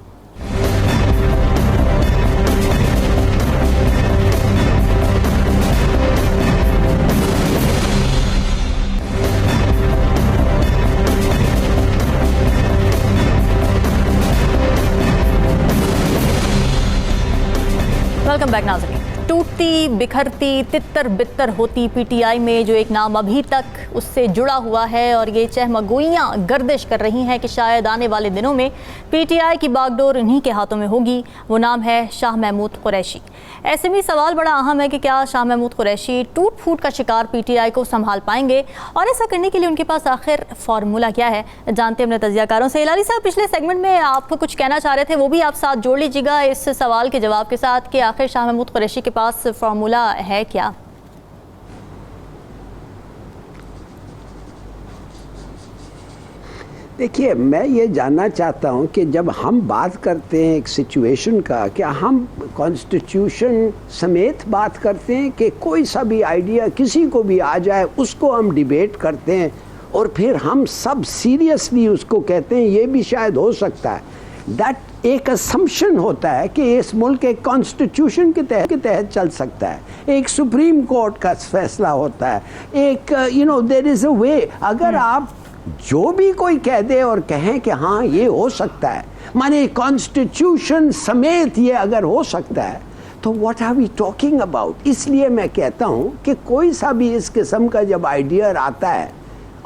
Welcome back नाज़रीन। टूटती बिखरती तितर बितर होती PTI में जो एक नाम अभी तक उससे जुड़ा हुआ है और ये चहमगोइयाँ गर्दिश कर रही हैं कि शायद आने वाले दिनों में PTI की बागडोर इन्हीं के हाथों में होगी, वो नाम है शाह महमूद कुरैशी। ऐसे में सवाल बड़ा अहम है कि क्या शाह महमूद कुरैशी टूट फूट का शिकार PTI को संभाल पाएंगे और ऐसा करने के लिए उनके पास आखिर फार्मूला क्या है, जानते हैं अपने तजियाकारों से। इलारी साहब, पिछले सेगमेंट में आप कुछ कहना चाह रहे थे, वो भी आप साथ जोड़ लीजिएगा इस सवाल के जवाब के साथ कि आखिर शाह महमूद कुरैशी के पास फार्मूला है क्या? देखिए, मैं ये जानना चाहता हूँ कि जब हम बात करते हैं एक सिचुएशन का, क्या हम कॉन्स्टिट्यूशन समेत बात करते हैं कि कोई सा भी आइडिया किसी को भी आ जाए उसको हम डिबेट करते हैं और फिर हम सब सीरियसली उसको कहते हैं ये भी शायद हो सकता है। दैट एक असम्पशन होता है कि इस मुल्क एक कॉन्स्टिट्यूशन के तहत चल सकता है, एक सुप्रीम कोर्ट का फैसला होता है, एक देयर इज़ अ वे। अगर आप जो भी कोई कह दे और कहें कि हाँ ये हो सकता है, माने कॉन्स्टिट्यूशन समेत ये अगर हो सकता है, तो what are we talking about. इसलिए मैं कहता हूँ कि कोई सा भी इस किस्म का जब आइडिया आता है,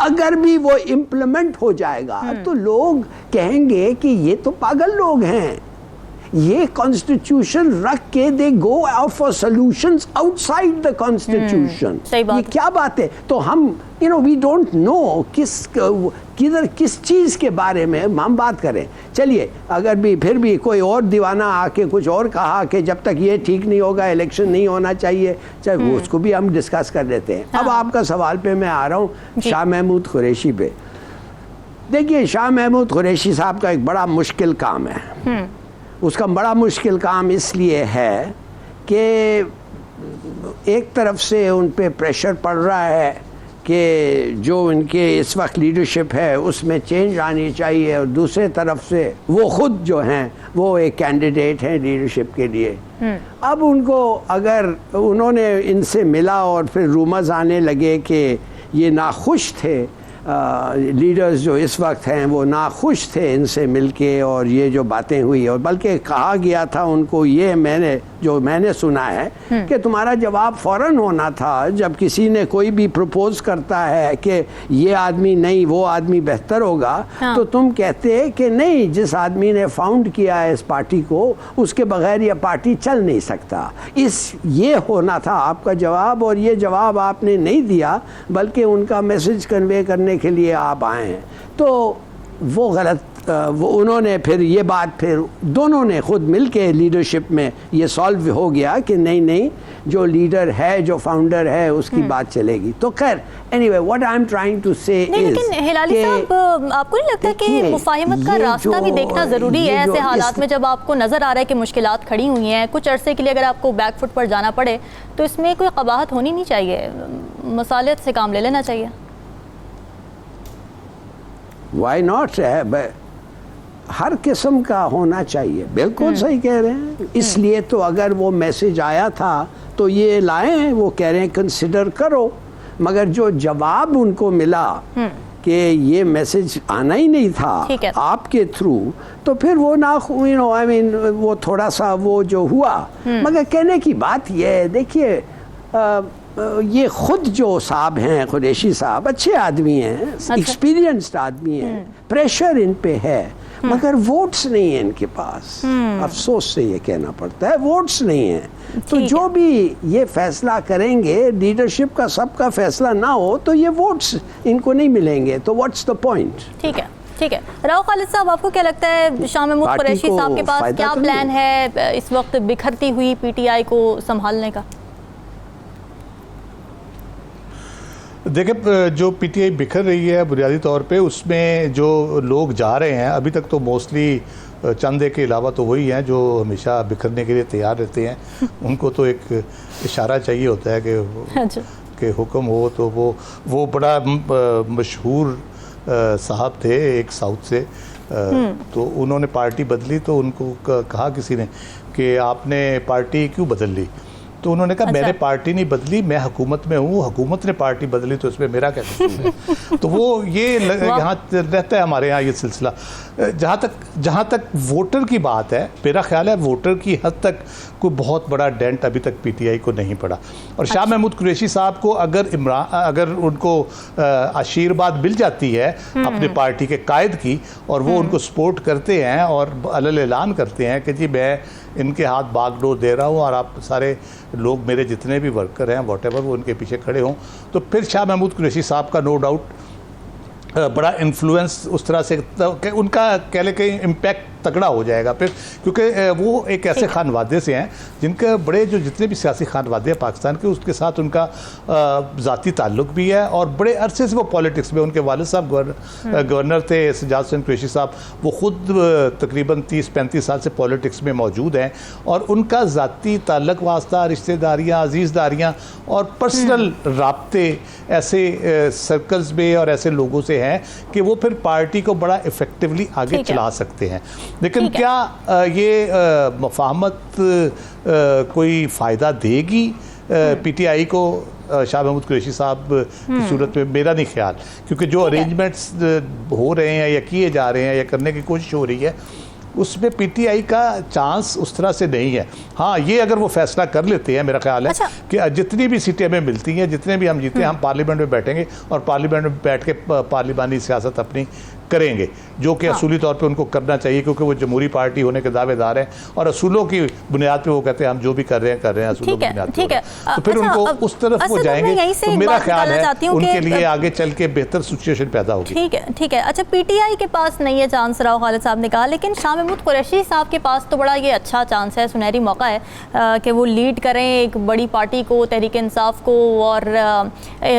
अगर भी वो इम्प्लीमेंट हो जाएगा तो लोग कहेंगे कि ये तो पागल लोग हैं, ये कॉन्स्टिट्यूशन रख के they go out for solutions outside the constitution. ये क्या बात है। तो हम वी डोंट नो किधर किस चीज़ के बारे में हम बात करें। चलिए, अगर भी फिर भी कोई और दीवाना आके कुछ और कहा कि जब तक ये ठीक नहीं होगा इलेक्शन नहीं होना चाहिए, चाहे उसको भी हम डिस्कस कर लेते हैं। अब आपका सवाल पे मैं आ रहा हूँ शाह महमूद कुरैशी पे। देखिए, शाह महमूद कुरैशी साहब का एक बड़ा मुश्किल काम है। उसका बड़ा मुश्किल काम इसलिए है कि एक तरफ से उन पे प्रेशर पड़ रहा है कि जो इनके इस वक्त लीडरशिप है उसमें चेंज आनी चाहिए, और दूसरे तरफ से वो खुद जो हैं वो एक कैंडिडेट हैं लीडरशिप के लिए। अब उनको, अगर उन्होंने इनसे मिला और फिर रूमर्स आने लगे कि ये नाखुश थे, लीडर्स जो इस वक्त हैं वो नाखुश थे इनसे मिलके, और ये जो बातें हुई, और बल्कि कहा गया था उनको, ये मैंने सुना है कि तुम्हारा जवाब फ़ौरन होना था जब किसी ने कोई भी प्रपोज करता है कि ये आदमी नहीं वो आदमी बेहतर होगा, तो तुम कहते कि नहीं, जिस आदमी ने फाउंड किया है इस पार्टी को उसके बगैर ये पार्टी चल नहीं सकता। ये होना था आपका जवाब, और ये जवाब आपने नहीं दिया, बल्कि उनका मैसेज कन्वे करने के लिए आप आए हैं। तो वो गलत, वो उन्होंने फिर ये बात, फिर दोनों ने खुद मिलके लीडरशिप में ये सॉल्व हो गया कि नहीं, जो लीडर है, जो फाउंडर है, उसकी बात चलेगी। तो खैर, anyway, what I am trying to say is, लेकिन हिलाली साहब, आपको नहीं लगता कि मुफाहिमत का रास्ता भी देखना ज़रूरी है ऐसे हालात में, जब आपको नज़र आ रहा है कि मुश्किलात खड़ी हुई हैं, कुछ अरसे के लिए अगर आपको बैकफुट पर जाना पड़े, तो इसमें कोई कबाहत होनी नहीं चाहिए, मसालियत से काम ले लेना चाहिए। वाई नॉट, हर किस्म का होना चाहिए। बिल्कुल सही कह रहे हैं। इसलिए तो अगर वो मैसेज आया था तो ये लाए हैं, वो कह रहे हैं कंसिडर करो, मगर जो जवाब उनको मिला कि ये मैसेज आना ही नहीं था आपके थ्रू, तो फिर वो ना, वो थोड़ा सा वो जो हुआ। मगर कहने की बात ये है, देखिए, ये खुद जो साहब हैं, कुरैशी साहब अच्छे आदमी हैं, एक्सपीरियंस्ड आदमी हैं, प्रेशर इन पे है, मगर वोट्स नहीं है इनके पास। अफसोस से ये कहना पड़ता है, वोट्स नहीं है। तो जो भी ये फैसला करेंगे, लीडरशिप का सबका फैसला ना हो, तो ये वोट्स इनको नहीं मिलेंगे, तो व्हाट्स द पॉइंट। ठीक है। राव खालिद साहब, आपको क्या लगता है शाह महमूद कुरैशी साहब के पास क्या प्लान है इस वक्त बिखरती हुई पीटीआई को संभालने का? देखिए, जो पीटीआई बिखर रही है बुनियादी तौर पे, उसमें जो लोग जा रहे हैं अभी तक तो मोस्टली चंद के अलावा तो वही हैं जो हमेशा बिखरने के लिए तैयार रहते हैं। उनको तो एक इशारा चाहिए होता है कि हुक्म हो। तो वो बड़ा मशहूर साहब थे एक साउथ से, तो उन्होंने पार्टी बदली, तो उनको कहा किसी ने कि आपने पार्टी क्यों बदल ली, तो उन्होंने कहा मैंने पार्टी नहीं बदली, मैं हुकूमत में हूँ, हुकूमत ने पार्टी बदली, तो इसमें मेरा क्या कसूर है। तो वो ये यहाँ रहता है हमारे यहाँ ये सिलसिला। जहाँ तक वोटर की बात है, मेरा ख्याल है वोटर की हद तक कोई बहुत बड़ा डेंट अभी तक पीटीआई को नहीं पड़ा। और शाह महमूद कुरैशी साहब को अगर उनको आशीर्वाद मिल जाती है अपने पार्टी के कायद की, और वो उनको सपोर्ट करते हैं और अलल ऐलान करते हैं कि जी मैं इनके हाथ बागडोर दे रहा हूँ और आप सारे लोग मेरे जितने भी वर्कर हैं व्हाटएवर वो उनके पीछे खड़े हों, तो फिर शाह महमूद कुरैशी साहब का नो डाउट बड़ा इन्फ्लुएंस उस तरह से, उनका कह लें कि इम्पैक्ट तगड़ा हो जाएगा फिर, क्योंकि वो एक ऐसे खानवादे से हैं जिनके बड़े जो जितने भी सियासी खानवादे हैं पाकिस्तान के, उसके साथ उनका ज़ाती ताल्लुक भी है, और बड़े अरसे से वो पॉलिटिक्स में, उनके वालिद साहब गवर्नर थे सज्जाद हुसैन कुरैशी साहब, वो ख़ुद तकरीबन 30-35 साल से पॉलिटिक्स में मौजूद हैं, और उनका ज़ाती ताल्लुक वास्ता, रिश्तेदारियाँ, अजीज़दारियाँ और पर्सनल राब्ते ऐसे सर्कल्स में और ऐसे लोगों से हैं कि वो फिर पार्टी को बड़ा इफ़ेक्टिवली आगे चला सकते हैं। लेकिन क्या ये मफाहमत कोई फ़ायदा देगी पीटीआई को, शाह महमूद कुरैशी साहब की सूरत में मेरा नहीं ख्याल, क्योंकि जो अरेंजमेंट्स हो रहे हैं या किए जा रहे हैं या करने की कोशिश हो रही है उसमें पीटीआई का चांस उस तरह से नहीं है। हाँ, ये अगर वो फैसला कर लेते हैं, मेरा ख्याल है कि जितनी भी सीटें हमें मिलती हैं, जितने भी हम जीते हैं, हम पार्लियामेंट में बैठेंगे और पार्लियामेंट में बैठ के पार्लिमानी सियासत अपनी करेंगे, जो कि असूली तौर पे उनको करना चाहिए, क्योंकि वो जमहूरी पार्टी होने के दावेदार हैं और असूलों की बुनियाद पे वो कहते हैं हम जो भी कर रहे हैं असूलों की बुनियाद पे। तो फिर उनको उस तरफ वो जाएंगे, तो मेरा ख्याल है उनके लिए आगे चल के बेहतर सिचुएशन पैदा होगी। ठीक है। अच्छा, पीटीआई के पास नहीं है चांस, राव खालिद साहब ने कहा, लेकिन शाह महमूद कुरैशी साहब के पास तो बड़ा ये अच्छा चांस है, सुनहरी मौका है कि वो लीड करें एक बड़ी पार्टी को, तहरीक इंसाफ को, और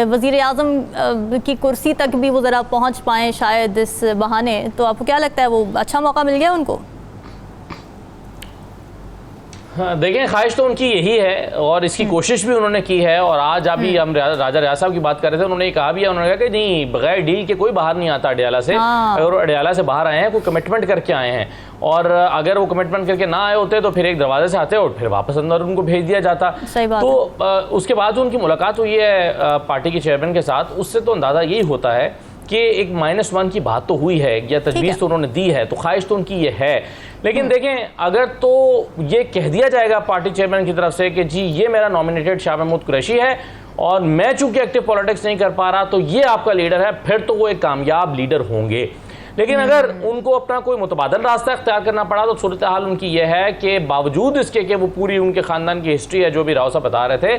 वज़ीर आज़म की कुर्सी तक भी वो ज़रा पहुँच पाएँ शायद इस बहाने। तो आपको क्या लगता है, वो अच्छा मौका मिल गया उनको? हाँ, देखें, ख्वाहिश तो उनकी यही है और इसकी कोशिश भी उन्होंने की है। और आज अभी हम राजा रियाज साहब की बात कर रहे थे, उन्होंने कहा भी है, उन्होंने कहा कि नहीं, बगैर डील के कोई बाहर नहीं आता अडयाला से। और अडयाला से बाहर आए हैं, कोई कमिटमेंट करके आए हैं, और अगर वो कमिटमेंट करके ना आए होते तो फिर एक दरवाजे से आते और फिर वापस अंदर उनको भेज दिया जाता। तो उसके बाद उनकी मुलाकात हुई है पार्टी के चेयरमैन के साथ, उससे तो अंदाज़ा यही होता है कि एक -1 की बात तो हुई है या तजवीज़ तो उन्होंने दी है, तो ख्वाहिश तो उनकी ये है। लेकिन देखें, अगर तो ये कह दिया जाएगा पार्टी चेयरमैन की तरफ से कि जी ये मेरा नॉमिनेटेड शाह महमूद कुरैशी है और मैं चूंकि एक्टिव पॉलिटिक्स नहीं कर पा रहा, तो ये आपका लीडर है, फिर तो वो एक कामयाब लीडर होंगे। लेकिन अगर उनको अपना कोई मुतबादल रास्ता इख्तियार करना पड़ा, तो सूरत हाल उनकी यह है कि बावजूद इसके कि वो पूरी उनके ख़ानदान की हिस्ट्री है जो भी राव साहब बता रहे थे,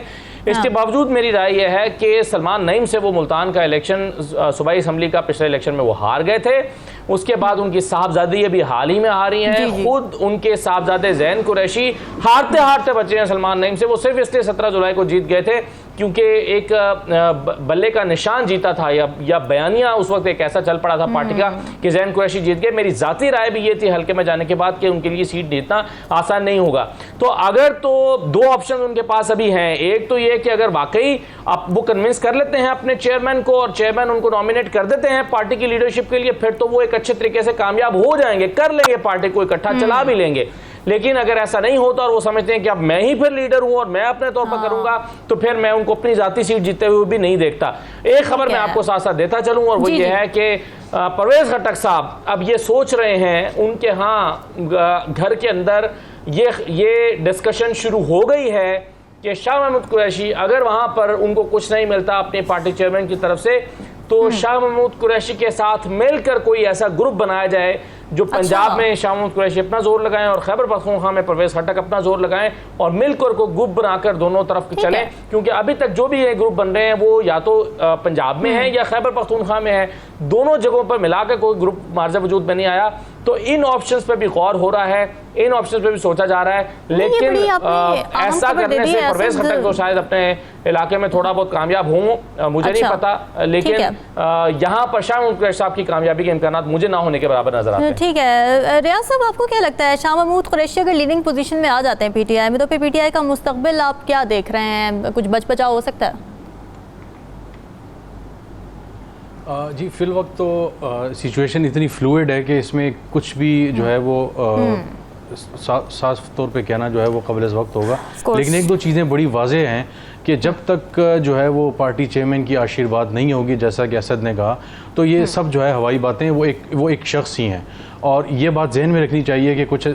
इसके बावजूद मेरी राय यह है कि सलमान नईम से वो मुल्तान का इलेक्शन, सूबाई असम्बली का पिछले इलेक्शन में वो हार गए थे। उसके बाद उनकी साहबजादी अभी हाल ही में हारी हैं। खुद उनके साहबजादे ज़ैन कुरैशी हारते हारते बचे हैं सलमान नईम से। वो सिर्फ इसलिए 17 जुलाई को जीत गए थे क्योंकि एक बल्ले का निशान जीता था या बयानिया उस वक्त एक ऐसा चल पड़ा था पार्टी का कि ज़ैन कुरैशी जीत गए। मेरी ज़ाती राय भी ये थी हल्के में जाने के बाद कि उनके लिए सीट जीतना आसान नहीं होगा। तो अगर तो 2 ऑप्शन उनके पास अभी हैं, एक तो ये कि अगर वाकई आप वो कन्विंस कर लेते हैं अपने चेयरमैन को और चेयरमैन उनको नॉमिनेट कर देते हैं पार्टी की लीडरशिप के लिए, फिर तो वो एक अच्छे तरीके से कामयाब हो जाएंगे, कर लेंगे, पार्टी को इकट्ठा चला भी लेंगे। लेकिन अगर ऐसा नहीं होता और वो समझते हैं कि अब मैं ही फिर लीडर हूं और मैं अपने तौर पर करूंगा, तो फिर मैं उनको अपनी जाती सीट जीतते हुए भी नहीं देखता। एक खबर मैं आपको साथ साथ देता चलूं और वो ये है कि परवेज खट्टक साहब अब ये सोच रहे हैं, उनके यहाँ घर के अंदर ये डिस्कशन शुरू हो गई है कि शाह महमूद कुरैशी अगर वहां पर उनको कुछ नहीं मिलता अपनी पार्टी चेयरमैन की तरफ से, तो शाह महमूद कुरैशी के साथ मिलकर कोई ऐसा ग्रुप बनाया जाए जो पंजाब में शाह महमूद कुरैशी अपना जोर लगाएं और खैबर पख्तूनख्वा में परवेज खट्टक अपना जोर लगाएं और मिलकर को ग्रुप बनाकर दोनों तरफ चलें। क्योंकि अभी तक जो भी ये ग्रुप बन रहे हैं वो या तो पंजाब में है या खैबर पख्तूनख्वा में है, दोनों जगहों पर मिलाकर कोई ग्रुप मार्ज़ वजूद में नहीं आया। तो इन ऑप्शंस पे भी गौर हो रहा है, इन ऑप्शंस पे भी सोचा जा रहा है। लेकिन ऐसा करने से परवेज खट्टक तो शायद अपने इलाके में थोड़ा बहुत कामयाब हों, मुझे नहीं पता। लेकिन यहाँ पर शाह महमूद कुरैशी साहब की कामयाबी के इम्कानात मुझे ना होने के बराबर नजर आते हैं। ठीक है, रियाज साहब आपको क्या लगता है, शाह महमूद कुरैशी अगर लीडिंग पोजीशन में आ जाते हैं पीटीआई में, तो फिर पीटीआई का मुस्तकबिल आप क्या देख रहे हैं, कुछ बच बचाव हो सकता है? जी, फिल वक्त तो सिचुएशन इतनी फ्लूइड है कि इसमें कुछ भी जो है वो साफ तौर पे कहना जो है वो क़ाबिल वक्त होगा। लेकिन 1-2 चीज़ें बड़ी वाज़ेह हैं कि जब तक जो है वो पार्टी चेयरमैन की आशीर्वाद नहीं होगी, जैसा कि असद ने कहा, तो ये सब जो है हवाई बातें, वो एक शख्स ही हैं। और ये बात जहन में रखनी चाहिए कि कुछ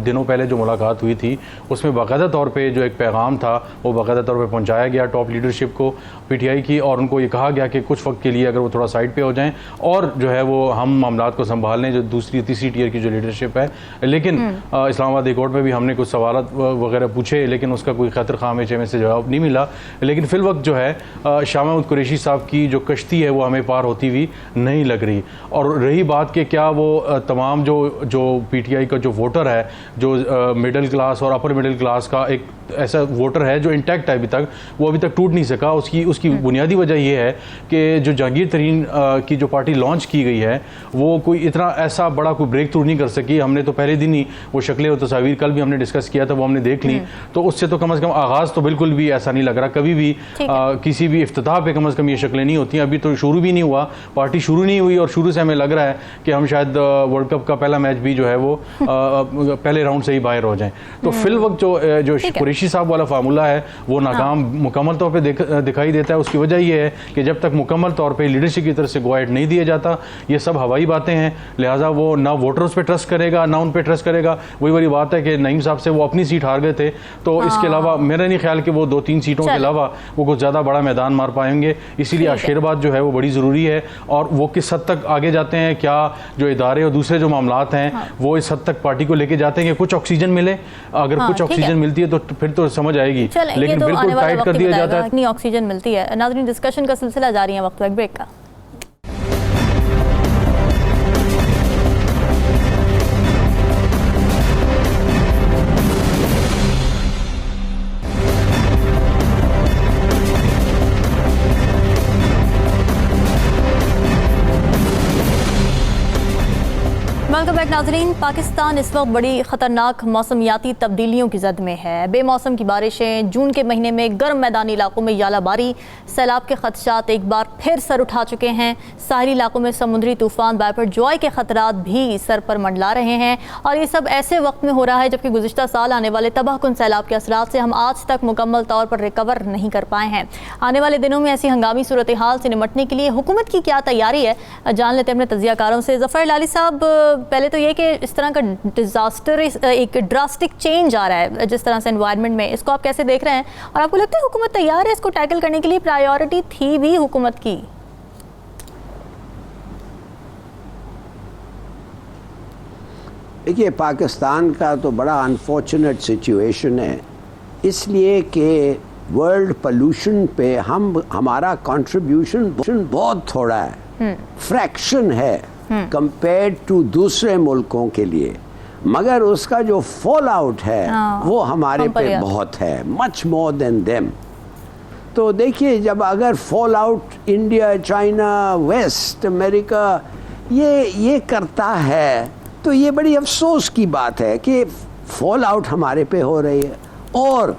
दिनों पहले जो मुलाकात हुई थी उसमें बाकायदा तौर पे जो एक पैगाम था वो बाकायदा तौर पे पहुंचाया गया टॉप लीडरशिप को पीटीआई की, और उनको ये कहा गया कि कुछ वक्त के लिए अगर वो थोड़ा साइड पे हो जाएं और जो है वो हम मामलात को संभाल लें, जो दूसरी तीसरी टियर की जो लीडरशिप है। लेकिन इस्लामाबाद हाई कोर्ट में भी हमने कुछ सवाल वगैरह पूछे, लेकिन उसका कोई खतर खाम में से जवाब नहीं मिला। लेकिन फिल वक्त जो है शाह महमूद कुरैशी साहब की जो कश्ती है वो हमें पार होती हुई नहीं लग रही। और रही बात कि क्या वो तमाम जो पीटीआई का जो वोटर है, जो मिडिल क्लास और अपर मिडिल क्लास का एक ऐसा वोटर है जो इंटैक्ट है, अभी तक वो अभी तक टूट नहीं सका। उसकी बुनियादी वजह यह है कि जो जहांगीर तरीन की जो पार्टी लॉन्च की गई है वो कोई इतना ऐसा बड़ा कोई ब्रेक थ्रू नहीं कर सकी। हमने तो पहले दिन ही वो शक्लें और तस्वीर कल भी हमने डिस्कस किया था, वो हमने देख ली, तो उससे तो कम से कम आगाज़ तो बिल्कुल भी ऐसा नहीं लग रहा कभी भी किसी भी इफ्तिताह पे कम अज़ कम ये शक्लें नहीं होती हैं। अभी तो शुरू भी नहीं हुआ, पार्टी शुरू नहीं हुई और शुरू से हमें लग रहा है कि हम शायद वर्ल्ड कप का पहला मैच भी जो है वो पहले राउंड से ही बाहर हो जाएं। तो फिल वक्त जो कुरैशी साहब वाला फार्मूला है वो नाकाम मुकम्मल तौर पे दिखाई देता है। उसकी वजह ये है कि जब तक मुकम्मल तौर पे लीडरशिप की तरफ से गो अहेड नहीं दिया जाता, ये सब हवाई बातें हैं, लिहाजा वो ना वोटर्स पे ट्रस्ट करेगा ना उन पे ट्रस्ट करेगा। वही वाली बात है कि नईम साहब से वो अपनी सीट हार गए थे, तो इसके अलावा मेरा नहीं ख्याल कि वो 2-3 सीटों के अलावा वो कुछ ज़्यादा बड़ा मैदान मार पाएंगे। इसीलिए आशीर्वाद जो है वो बड़ी ज़रूरी है। और वो किस हद तक आगे जाते हैं, क्या जो इदारे और दूसरे जो मामलात हैं वो इस हद तक पार्टी को लेके जाते हैं कि कुछ ऑक्सीजन मिले। अगर कुछ ऑक्सीजन मिलती है तो फिर तो समझ आएगी, लेकिन तो बिल्कुल टाइट कर दिया जाता है। इतनी ऑक्सीजन मिलती है। नाज़रीन, डिस्कशन का सिलसिला जारी है वक्त ब्रेक का। वेलकम बैक नाजरीन। पाकिस्तान इस वक्त बड़ी ख़तरनाक मौसमियाती तब्दीलियों की जद में है। बेमौसम की बारिशें, जून के महीने में गर्म मैदानी इलाकों में यालाबारी, सैलाब के खदशात एक बार फिर सर उठा चुके हैं। साहिली इलाकों में समुद्री तूफ़ान बायपरजॉय के ख़तरात भी सर पर मंडला रहे हैं। और ये सब ऐसे वक्त में हो रहा है जबकि गुज़िश्ता साल आने वाले तबाहकुन सैलाब के असरात से हम आज तक मुकम्मल तौर पर रिकवर नहीं कर पाए हैं। आने वाले दिनों में ऐसी हंगामी सूरत हाल से निमटने के लिए हुकूमत की क्या तैयारी है, जान लेते हैं अपने तजियाकारों से। ज़फ़र लाली साहब, पहले तो ये कि इस तरह का डिज़ास्टर, एक ड्रास्टिक चेंज आ रहा है जिस तरह से एनवायरनमेंट में, इसको आप कैसे देख रहे हैं और आपको लगता है हुकूमत तैयार है इसको टैकल करने के लिए? प्रायोरिटी थी भी हुकूमत की? देखिए, पाकिस्तान का तो बड़ा अनफॉर्चुनेट सिचुएशन है, इसलिए कि वर्ल्ड पोल्यूशन पे हमारा कंट्रीब्यूशन बहुत थोड़ा है, फ्रैक्शन है कंपेयर्ड टू दूसरे मुल्कों के लिए, मगर उसका जो फॉल आउट है वो हमारे पे बहुत है, मच मोर देन देम। तो देखिए, जब अगर fall out India, China, west America ये करता है तो ये बड़ी अफसोस की बात है कि फॉल आउट हमारे पे हो रही है। और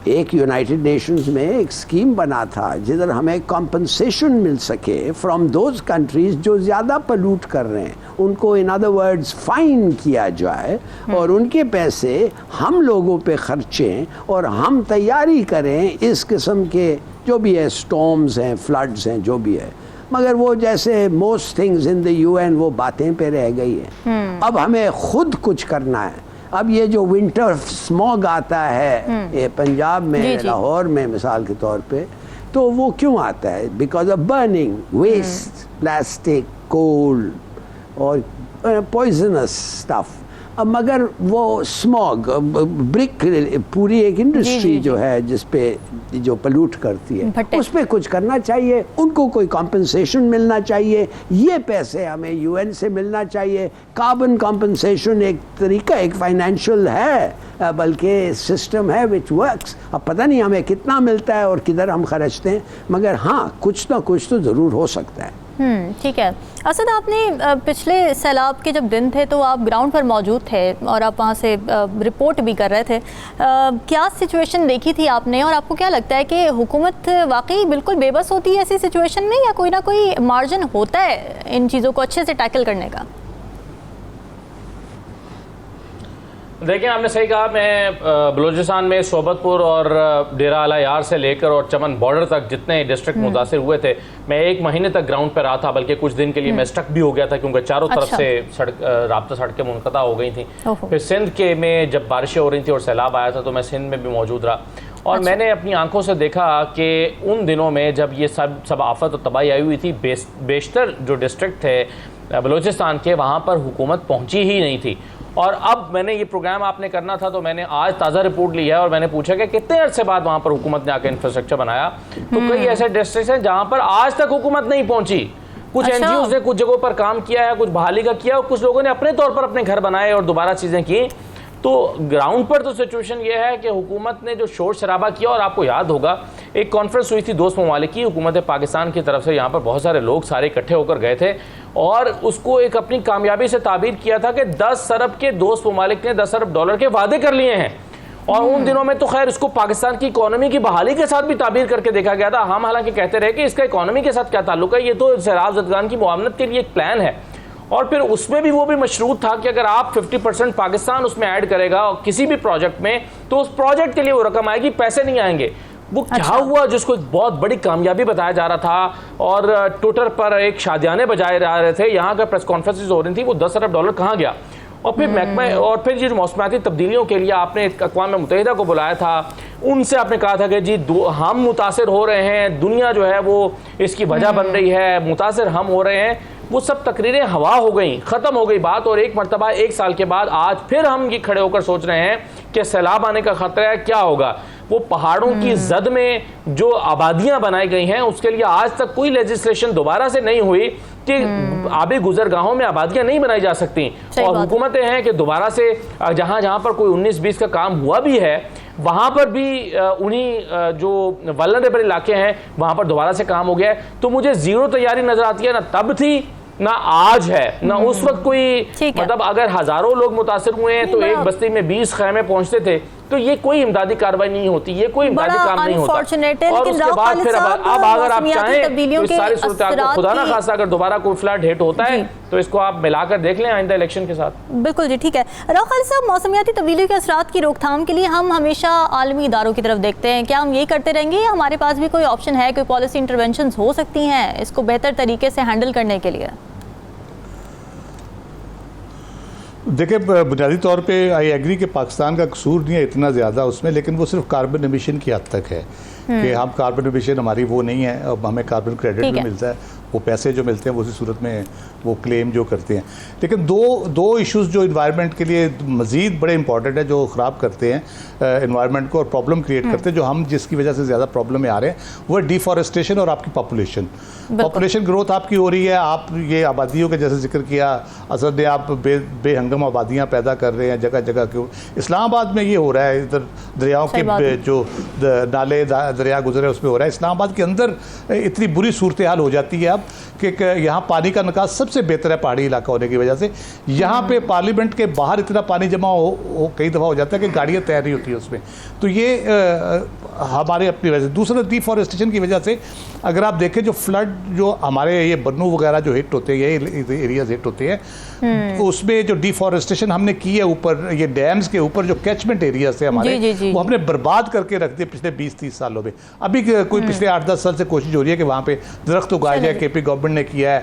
एक यूनाइटेड नेशंस में एक स्कीम बना था जिधर हमें कॉम्पनसेशन मिल सके फ्रॉम दोज कंट्रीज जो ज़्यादा पोल्यूट कर रहे हैं, उनको इन अदर वर्ड्स फाइन किया जाए और उनके पैसे हम लोगों पे खर्चें और हम तैयारी करें इस किस्म के जो भी है, स्टॉर्म्स हैं, फ्लड्स हैं, जो भी है। मगर वो जैसे most things in the UN वो बातें पे रह गई है। अब हमें खुद कुछ करना है। अब ये जो विंटर स्मॉग आता है ये पंजाब में, लाहौर में मिसाल के तौर पे, तो वो क्यों आता है? Because of burning waste, plastic, coal और पॉइजनस स्टफ। अब मगर वो स्मॉग, ब्रिक, पूरी एक इंडस्ट्री जो है जिस पे जो पोल्यूट करती है, उस पे कुछ करना चाहिए, उनको कोई कॉम्पनसेशन मिलना चाहिए। ये पैसे हमें यूएन से मिलना चाहिए। कार्बन कॉम्पनसेशन एक तरीका, एक फाइनेंशियल है, बल्कि सिस्टम है विच वर्क्स। अब पता नहीं हमें कितना मिलता है और किधर हम खर्चते हैं, मगर हाँ, कुछ ना कुछ तो ज़रूर हो सकता है। ठीक है। असद, आपने पिछले सैलाब के जब दिन थे तो आप ग्राउंड पर मौजूद थे और आप वहाँ से रिपोर्ट भी कर रहे थे। क्या सिचुएशन देखी थी आपने और आपको क्या लगता है कि हुकूमत वाकई बिल्कुल बेबस होती है ऐसी सिचुएशन में, या कोई ना कोई मार्जिन होता है इन चीज़ों को अच्छे से टैकल करने का? देखिए, आपने सही कहा। मैं बलूचिस्तान में सोबतपुर और डेरा आला यार से लेकर और चमन बॉर्डर तक जितने डिस्ट्रिक्ट मुतासिर हुए थे, मैं 1 महीने तक ग्राउंड पर रहा था, बल्कि कुछ दिन के लिए मैं स्टक भी हो गया था क्योंकि चारों तरफ से राब्ता सड़कें मुनक़ता हो गई थी। फिर सिंध के में जब बारिशें हो रही थी और सैलाब आया था तो मैं सिंध में भी मौजूद रहा और मैंने अपनी आंखों से देखा कि उन दिनों में जब ये सब आफत और तबाही आई हुई थी, बेशतर जो डिस्ट्रिक्ट थे बलूचिस्तान के, वहाँ पर हुकूमत पहुँची ही नहीं थी। और अब मैंने ये प्रोग्राम आपने करना था तो मैंने आज ताज़ा रिपोर्ट ली है और मैंने पूछा कि कितने अरसे बाद वहाँ पर हुकूमत ने आकर इंफ्रास्ट्रक्चर बनाया, तो कई ऐसे डिस्ट्रिक्ट हैं जहाँ पर आज तक हुकूमत नहीं पहुँची। कुछ एनजीओ ने कुछ जगहों पर काम किया है, कुछ बहाली का किया और कुछ लोगों ने अपने तौर पर अपने घर बनाए और दोबारा चीज़ें की। तो ग्राउंड पर तो सिचुएशन ये है कि हुकूमत ने जो शोर शराबा किया, और आपको याद होगा एक कॉन्फ्रेंस हुई थी दोस्त ममालिक की, हुकूमत पाकिस्तान की तरफ से, यहाँ पर बहुत सारे लोग सारे इकट्ठे होकर गए थे और उसको एक अपनी कामयाबी से ताबीर किया था कि 10 अरब के दोस्त ममालिक ने $10 अरब के वादे कर लिए हैं और उन दिनों में तो खैर इसको पाकिस्तान की इकोनॉमी की बहाली के साथ भी ताबीर करके देखा गया था। हम हालांकि कहते रहे कि इसका इकोनॉमी के साथ क्या ताल्लुक है, ये तो सैलाब ज़दगान की मुआवनत के लिए एक प्लान है। और फिर उसमें भी वो भी मशरूत था कि अगर आप 50% पाकिस्तान उसमें ऐड करेगा और किसी भी प्रोजेक्ट में, तो उस प्रोजेक्ट के लिए वो रकम आएगी, पैसे नहीं आएंगे। वो क्या हुआ जिसको एक बहुत बड़ी कामयाबी बताया जा रहा था, और ट्विटर पर एक शादियाने बजाए जा रहे थे, यहाँ का प्रेस कॉन्फ्रेंसेस हो रही थी, वो 10 अरब डॉलर कहाँ गया। और फिर महकमा, और फिर जो मौसमाती तब्दीलियों के लिए आपने अक़वाम मुत्तहिदा को बुलाया था, उनसे आपने कहा था कि जी हम मुतासिर हो रहे हैं, दुनिया जो है वो इसकी वजह बन रही है, मुतासिर हम हो रहे हैं। वो सब तकरीरें हवा हो गई, ख़त्म हो गई बात। और एक मरतबा 1 साल के बाद आज फिर हम ये खड़े होकर सोच रहे हैं कि सैलाब आने का ख़तरा है, क्या होगा। वो पहाड़ों की जद में जो आबादियां बनाई गई हैं, उसके लिए आज तक कोई लेजिस्लेशन दोबारा से नहीं हुई कि आबी गुजरगाहों में आबादियां नहीं बनाई जा सकती। और हुकूमतें हैं कि दोबारा से जहां जहां पर कोई 19-20 का काम हुआ भी है, वहां पर भी उन्हीं जो वल्नरेबल इलाके हैं वहां पर दोबारा से काम हो गया है। तो मुझे जीरो तैयारी नजर आती है, ना तब थी ना आज है, ना उस वक्त कोई, मतलब अगर हजारों लोग मुतासिर हुए हैं तो एक बस्ती में 20 खैमे पहुंचते थे, तो ये कोई इमदादी कार्रवाई नहीं होती, ये कोई इमदादी काम नहीं होता। और उसके बाद फिर अब अगर आप चाहें तो इस सारी सूरत को खुदा ना खासा अगर दोबारा कोई फ्लड हिट होता है तो इसको आप मिलाकर देख लें आइंदा इलेक्शन के साथ। बिल्कुल जी, ठीक है। राव खालिद साहब, मौसमियाती तब्दीलियों के असरात की रोकथाम के लिए हम हमेशा आलमी इदारों की तरफ देखते हैं, क्या हम यही करते रहेंगे या हमारे पास भी कोई ऑप्शन है, कोई पॉलिसी इंटरवेंशन हो सकती हैं इसको बेहतर तरीके से हैंडल करने के लिए? देखिए, बुनियादी तौर पे आई एग्री कि पाकिस्तान का कसूर नहीं है इतना ज़्यादा उसमें, लेकिन वो सिर्फ कार्बन एमिशन की हद तक है कि हम कार्बन एमिशन हमारी वो नहीं है। अब हमें कार्बन क्रेडिट भी मिलता है, वो पैसे जो मिलते हैं वो उसी सूरत में वो क्लेम जो करते हैं। लेकिन दो इश्यूज़ जो इन्वायरमेंट के लिए मज़ीद बड़े इंपॉर्टेंट है, जो ख़राब करते हैं इन्वायरमेंट को और प्रॉब्लम क्रिएट करते हैं, जो हम जिसकी वजह से ज़्यादा प्रॉब्लम में आ रहे हैं, वो है डिफॉरेस्टेशन और आपकी पॉपुलेशन ग्रोथ आपकी हो रही है। आप ये आबादियों के जैसे जिक्र किया असद ने, आप बेहंगम आबादियाँ पैदा कर रहे हैं जगह जगह के। इस्लामाबाद में ये हो रहा है, इधर दरियाओं के जो नाले दरिया गुजरे उसमें हो रहा है। इस्लामाबाद के अंदर इतनी बुरी सूरत हाल हो जाती है अब कि यहाँ पानी का निकास सबसे बेहतर है पहाड़ी इलाका होने की वजह से। यहाँ पे पार्लियामेंट के बाहर इतना पानी जमा हो कई दफ़ा हो जाता है कि गाड़ियाँ तैर नहीं होती उसमें। तो ये हमारे अपनी वजह से। दूसरा, डिफॉरेस्टेशन की वजह से अगर आप देखें जो फ्लड जो हमारे ये बन्नू वगैरह जो हिट होते हैं, ये एरियाज हिट होते हैं, उसमें जो डिफॉरेस्टेशन हमने की है ऊपर ये डैम्स के ऊपर जो कैचमेंट एरियाज है हमारे, वो हमने बर्बाद करके रख दिए पिछले 20-30 सालों में। अभी कोई पिछले 8-10 साल से कोशिश हो रही है कि वहाँ पे दरख्त उगाए जाए, केपी गवर्नमेंट ने किया है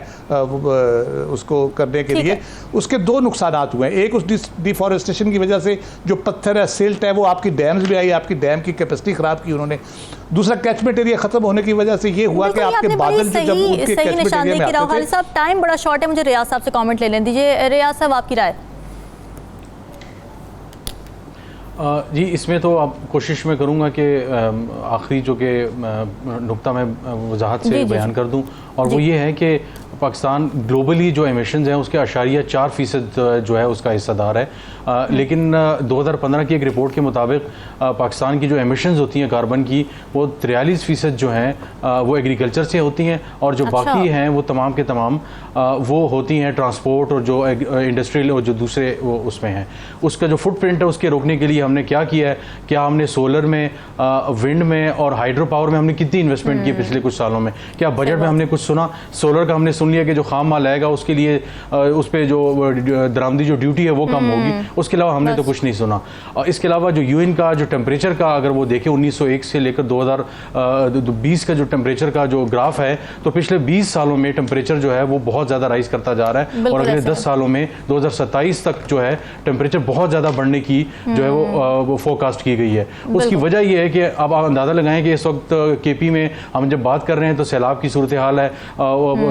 उसको करने के लिए। उसके 2 नुकसान हुए हैं। एक, उस डिफॉरेस्टेशन की वजह से जो पत्थर है, सिल्ट है, वो आपकी डैम्स भी आई, आपकी डैम की कैपेसिटी खराब की उन्होंने। दूसरा, कैचमेंट एरिया खत्म होने की वजह से ये हुआ कि आपके बादल जो जब उनके कैचमेंट एरिया में आते थे। साहब, टाइम बड़ा शॉर्ट है, मुझे रियाज साहब से कमेंट ले लें दीजिए। रियाज साहब, आपकी राय? जी, इसमें तो आप कोशिश में करूँगा कि आखिरी जो कि नुक्ता मैं वजाहत से बयान कर दूँ, और वो ये है कि पाकिस्तान ग्लोबली जो एमिशंस हैं उसके 4% जो है उसका हिस्सेदार है। लेकिन 2015 की एक रिपोर्ट के मुताबिक पाकिस्तान की जो एमिशंस होती हैं कार्बन की, वो 43% जो हैं वो एग्रीकल्चर से होती हैं, और जो बाकी हैं वो तमाम के तमाम वो होती हैं ट्रांसपोर्ट और जो इंडस्ट्रियल और जो दूसरे वो उसमें हैं। उसका जो फुटप्रिंट है उसके रोकने के लिए हमने क्या किया है, क्या हमने सोलर में, विंड में और हाइड्रो पावर में हमने कितनी इन्वेस्टमेंट की पिछले कुछ सालों में? क्या बजट में हमने कुछ सुना? सोलर का हमने सुन लिया कि जो खाम माल आएगा उसके लिए उस पर जो दरामदी जो ड्यूटी है वो कम होगी, उसके अलावा हमने तो कुछ नहीं सुना। इसके अलावा जो यूएन का जो टेम्परेचर का अगर वो देखें 1901 से लेकर 2020 का जो टेम्परेचर का जो ग्राफ है, तो पिछले 20 सालों में टेम्परेचर जो है वो बहुत ज़्यादा राइज करता जा रहा है, और अगले 10 सालों में 2027 तक जो है टेम्परेचर बहुत ज़्यादा बढ़ने की जो है वो फोरकास्ट की गई है। उसकी वजह ये है कि अब आप अंदाज़ा लगाएं कि इस वक्त केपी में हम जब बात कर रहे हैं तो सैलाब की सूरत हाल है,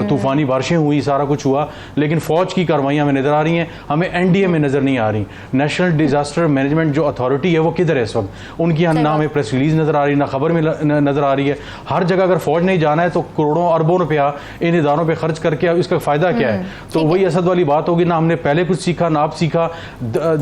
तूफ़ानी बारिशें हुई, सारा कुछ हुआ, लेकिन फ़ौज की कार्रवाइयाँ हमें नज़र आ रही हैं, हमें एनडीए में नज़र नहीं आ रही। नेशनल डिजास्टर मैनेजमेंट जो अथॉरिटी है वो किधर है इस वक्त? उनकी ना हमें प्रेस रिलीज नज़र आ रही, ना खबर में नज़र आ रही है। हर जगह अगर फ़ौज नहीं जाना है तो करोड़ों अरबों रुपया इन इदारों पर खर्च करके इसका फ़ायदा क्या है? तो वही असद वाली बात होगी, ना हमने पहले कुछ सीखा ना अब सीखा।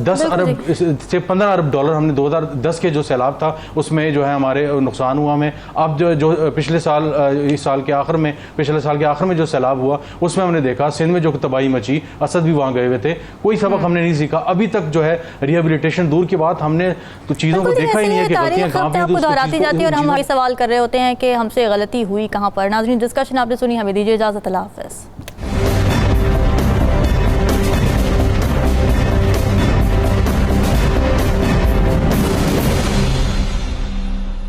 10 अरब से 15 अरब डॉलर हमने 2010 के जो सैलाब था उसमें जो है हमारे नुकसान हुआ हमें। अब जो पिछले साल, इस साल के आखिर में, पिछले साल के आखिर में जो सैलाब हुआ, उसमें हमने देखा सिंध में जो तबाही मची, असद भी वहाँ गए हुए थे, कोई सबक हमने नहीं सीखा अभी तक। जो है रिहेबिलिटेशन दूर की बात, हमने तो चीज़ों को देखा ही नहीं है कि गलतियाँ कहाँ पे आपको दोहराती जाती है और हम सवाल कर रहे होते हैं कि हमसे गलती हुई कहाँ पर। नाज़रीन, डिस्कशन आपने सुनी, हमें दीजिए इजाज़त, अल्लाह हाफ़िज़।